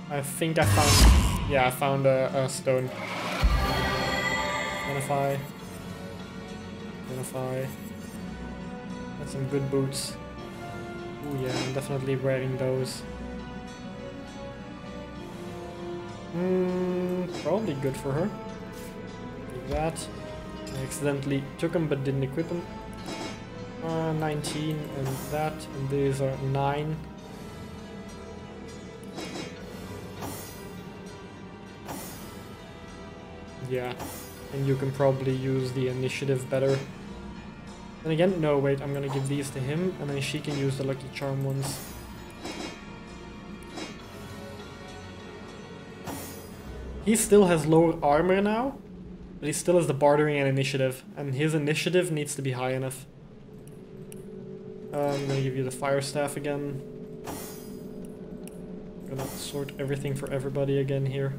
I think I found... Yeah, I found a stone. Identify. That's some good boots. Oh yeah, I'm definitely wearing those. Probably good for her. Like that. I accidentally took them but didn't equip them. 19 and that, and these are 9. Yeah, and you can probably use the initiative better. And again, no, wait, I'm gonna give these to him, and then she can use the Lucky Charm ones. He still has lower armor now, but he still has the bartering and initiative, and his initiative needs to be high enough. I'm gonna give you the Fire Staff again. I'm gonna sort everything for everybody again here.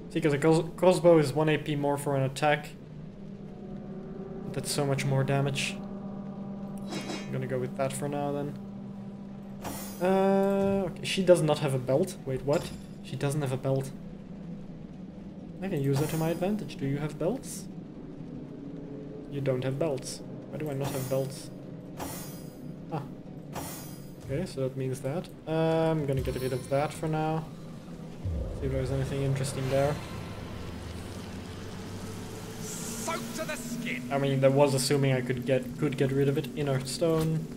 See, because a crossbow is 1 AP more for an attack. But that's so much more damage. I'm gonna go with that for now then. Okay, she does not have a belt. Wait, what? She doesn't have a belt. I can use that to my advantage. Do you have belts? You don't have belts. Why do I not have belts? Ah. Okay, so that means that. I'm gonna get rid of that for now. See if there's anything interesting there. Soaked to the skin. I mean, that was assuming I could get rid of it. Inner stone.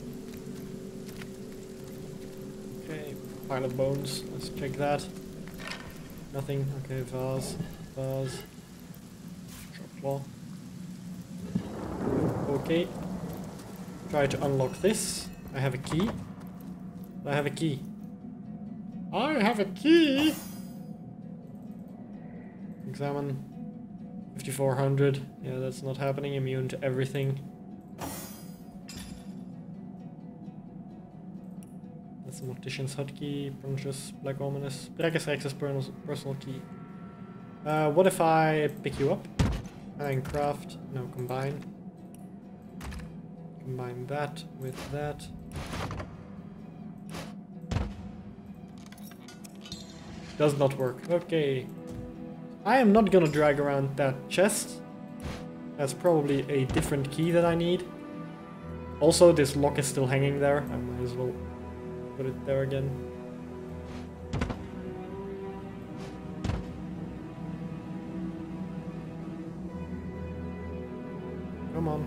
Okay, pile of bones. Let's check that. Nothing. Okay, vase. Drop claw. Okay. Try to unlock this. I have a key. I have a key. I have a key! Examine. 5400. Yeah, that's not happening. Immune to everything. That's the Mortician's hotkey. Pontius, Black Ominous. Braccus Rex's personal key. What if I pick you up? And craft. No, combine. Combine that with that. Does not work. Okay. I am not gonna drag around that chest. That's probably a different key that I need. Also, this lock is still hanging there. I might as well put it there again. Come on.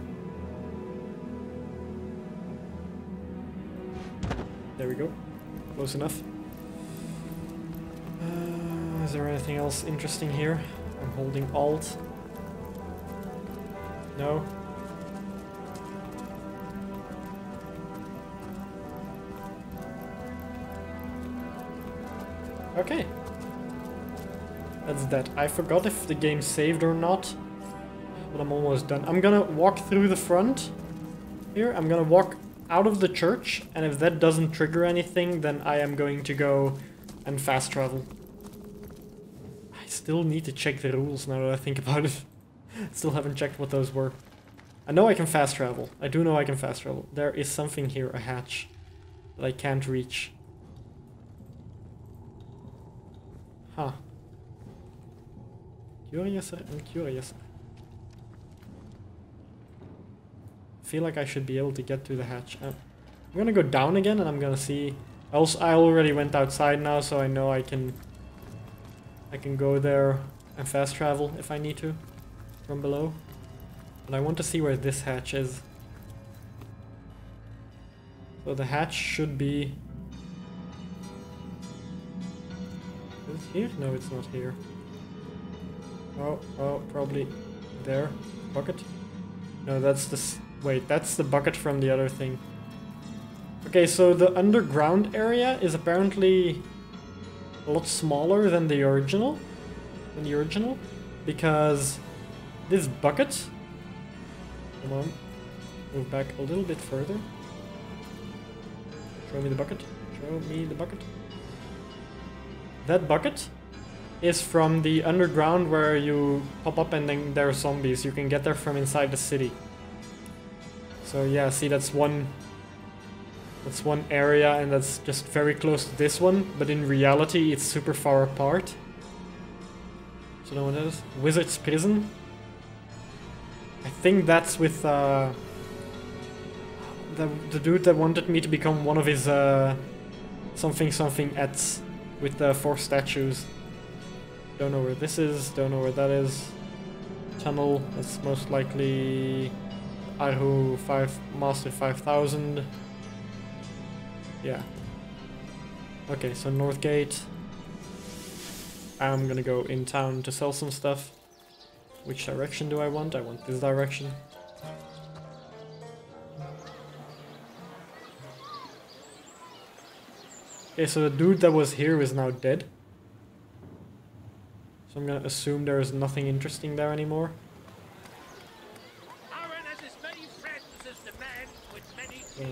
There we go. Close enough. Is there anything else interesting here? I'm holding Alt. No. Okay. That's that. I forgot if the game saved or not, but I'm almost done. I'm gonna walk through the front here. I'm gonna walk out of the church, and if that doesn't trigger anything, then I am going to go and fast travel. I still need to check the rules now that I think about it. Still haven't checked what those were. I know I can fast travel. I do know I can fast travel. There is something here, a hatch, that I can't reach. Huh. Curiouser and curiouser. Feel like I should be able to get to the hatch. I'm gonna go down again and I'm gonna see. Also, I already went outside now, so I know I can go there and fast travel if I need to from below. But I want to see where this hatch is. So the hatch should be... Is it here? No, it's not here. Oh, probably there. Bucket? No, that's the... Wait, that's the bucket from the other thing. Okay, so the underground area is apparently a lot smaller than the original. Because this bucket... Come on. Move back a little bit further. Show me the bucket. Show me the bucket. That bucket is from the underground where you pop up and then there are zombies. You can get there from inside the city. So yeah, see, that's one area, and that's just very close to this one, but in reality it's super far apart. So know what that is? Wizard's Prison. I think that's with the dude that wanted me to become one of his something ets with the 4 statues. Don't know where this is, don't know where that is. Tunnel, that's most likely Arhu 5 Master 5000. Yeah. Okay, so North Gate. I'm gonna go in town to sell some stuff. Which direction do I want? I want this direction. Okay, so the dude that was here is now dead. So I'm gonna assume there is nothing interesting there anymore. So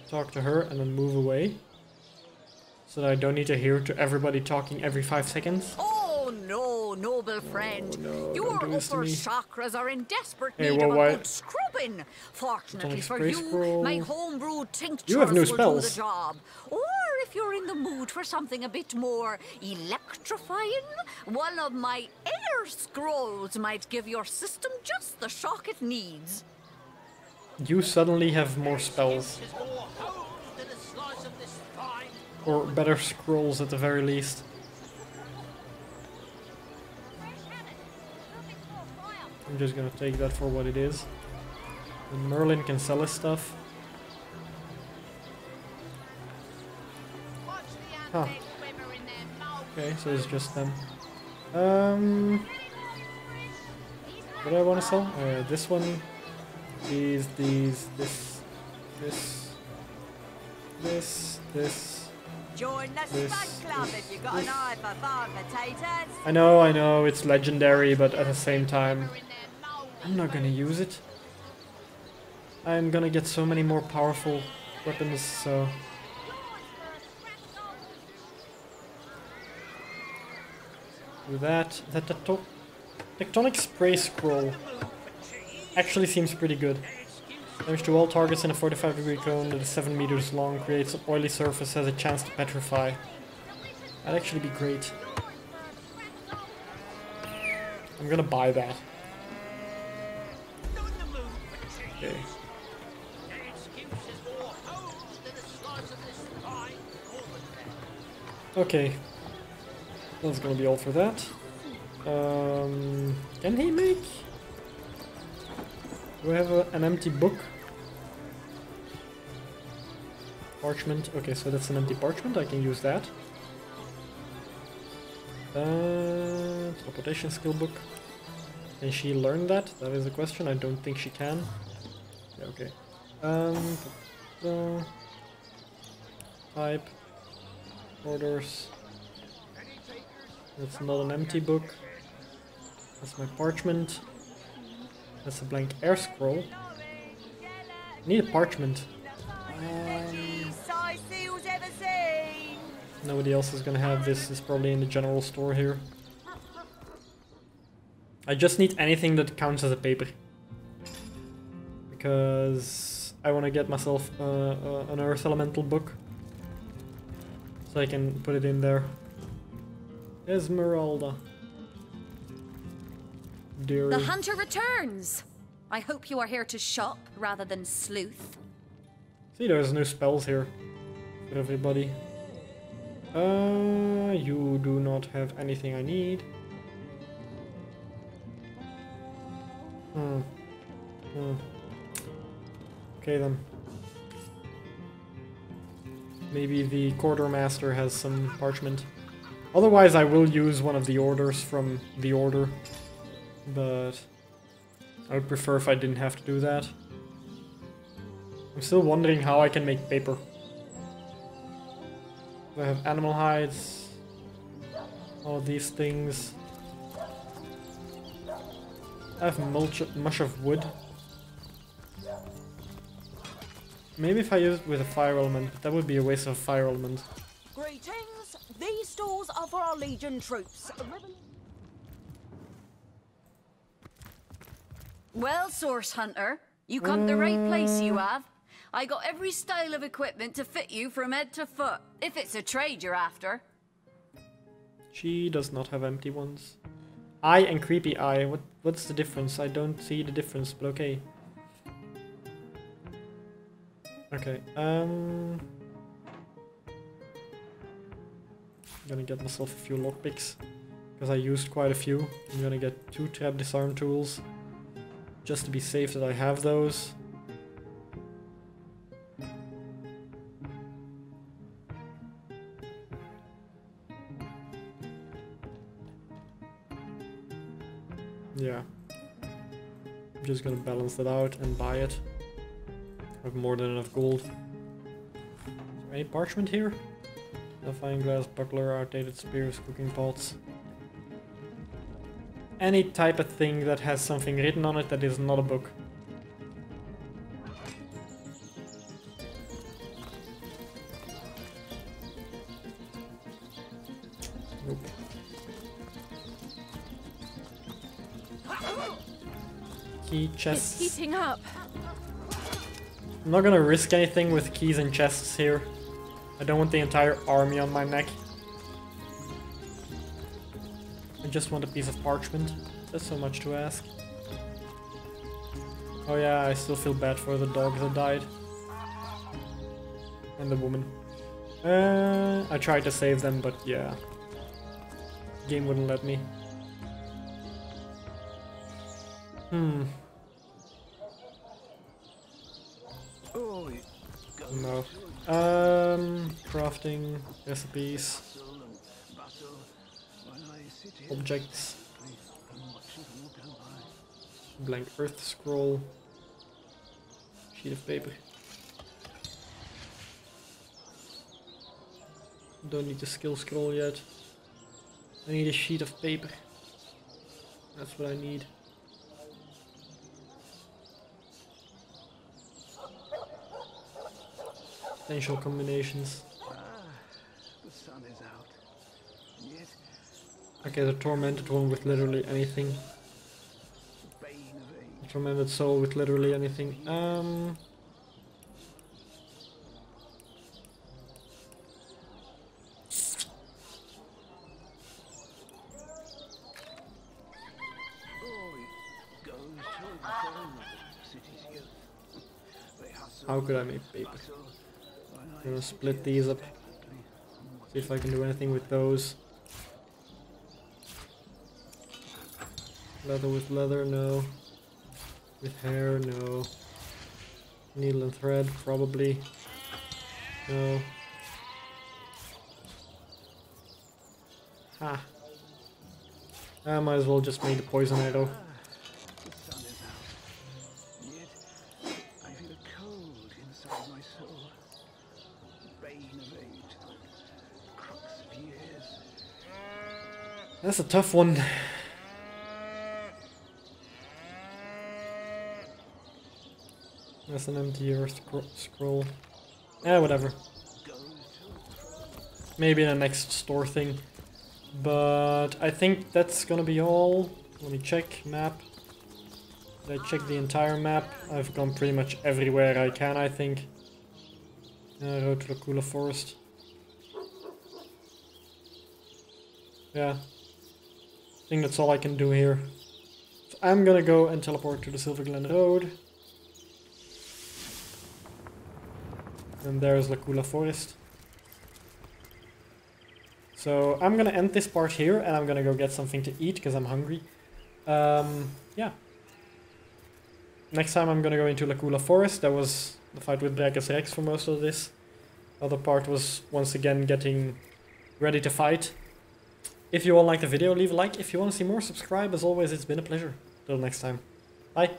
talk to her and then move away. So that I don't need to hear to everybody talking every 5 seconds. Oh no, noble friend. No, your upper chakras are in desperate need well, of why? a good scrubbing. Fortunately for you, scroll. my homebrewed tinctures You have new will spells. do the job. Or if you're in the mood for something a bit more electrifying, one of my air scrolls might give your system just the shock it needs. You suddenly have more spells. Or better scrolls at the very least. I'm just gonna take that for what it is. And Merlin can sell his stuff. Huh. Okay, so it's just them. What do I want to sell? This one. These, this. Join the Spud Club if you got an eye for farm potatoes. I know, it's legendary, but at the same time, I'm not gonna use it. I'm gonna get so many more powerful weapons, so... Do that. That Tectonic Spray Scroll actually seems pretty good. Damage to all targets in a 45-degree cone that is 7 meters long, creates an oily surface, has a chance to petrify. That'd actually be great. I'm gonna buy that. Okay. Okay. That's gonna be all for that. Can he make... Do I have an empty book? Parchment. Okay, so that's an empty parchment. I can use that. Teleportation skill book. Can she learn that? That is the question. I don't think she can. Yeah, okay. Type. Orders. That's not an empty book. That's my parchment. That's a blank air scroll. I need a parchment. Nobody else is gonna have this. It's probably in the general store here. I just need anything that counts as a paper. Because I want to get myself an Earth Elemental book. So I can put it in there. Esmeralda. Dear. The hunter returns! I hope you are here to shop rather than sleuth. See, there's new spells here for everybody. You do not have anything I need. Okay then. Maybe the quartermaster has some parchment. Otherwise I will use one of the orders from the order. But I would prefer if I didn't have to do that. I'm still wondering how I can make paper. I have animal hides. All of these things. I have much of wood. Maybe if I use it with a fire element, but that would be a waste of a fire element. Greetings. These stores are for our Legion troops. Well, Source Hunter, you come to the right place, you have. I got every style of equipment to fit you from head to foot, if it's a trade you're after. She does not have empty ones. Eye and Creepy Eye, what's the difference? I don't see the difference, but okay. Okay, I'm gonna get myself a few lockpicks, because I used quite a few. I'm gonna get 2 trap disarm tools, just to be safe that I have those. Yeah. I'm just gonna balance that out and buy it. I have more than enough gold. Is there any parchment here? A fine glass buckler, outdated spears, cooking pots. Any type of thing that has something written on it that is not a book. Nope. Key chests. It's heating up. I'm not gonna risk anything with keys and chests here. I don't want the entire army on my neck. I just want a piece of parchment. That's so much to ask. Oh yeah, I still feel bad for the dog that died. And the woman. I tried to save them, but yeah. The game wouldn't let me. No. Crafting, recipes, objects, blank earth scroll, sheet of paper. Don't need the skill scroll yet. I need a sheet of paper. That's what I need. Potential combinations. The sun is out. Yet Okay, the tormented one with literally anything. The tormented soul with literally anything. How could I make paper? I'm gonna split these up. See if I can do anything with those. Leather with leather, no. With hair, no. Needle and thread, probably. No. Ha. I might as well just make the poison arrow. That's a tough one. That's an empty earth scroll. Yeah, whatever. Maybe in the next store thing. But I think that's gonna be all. Let me check. Map. Did I check the entire map? I've gone pretty much everywhere I can, I think. Road to Luculla Forest. Yeah. I think that's all I can do here. So I'm gonna go and teleport to the Silver Glen Road. And there's Luculla Forest. So I'm gonna end this part here and I'm gonna go get something to eat because I'm hungry. Yeah. Next time I'm gonna go into Luculla Forest. That was the fight with Braccus Rex for most of this. Other part was once again getting ready to fight. If you all liked the video, leave a like. If you want to see more, subscribe. As always, it's been a pleasure. Till next time. Bye.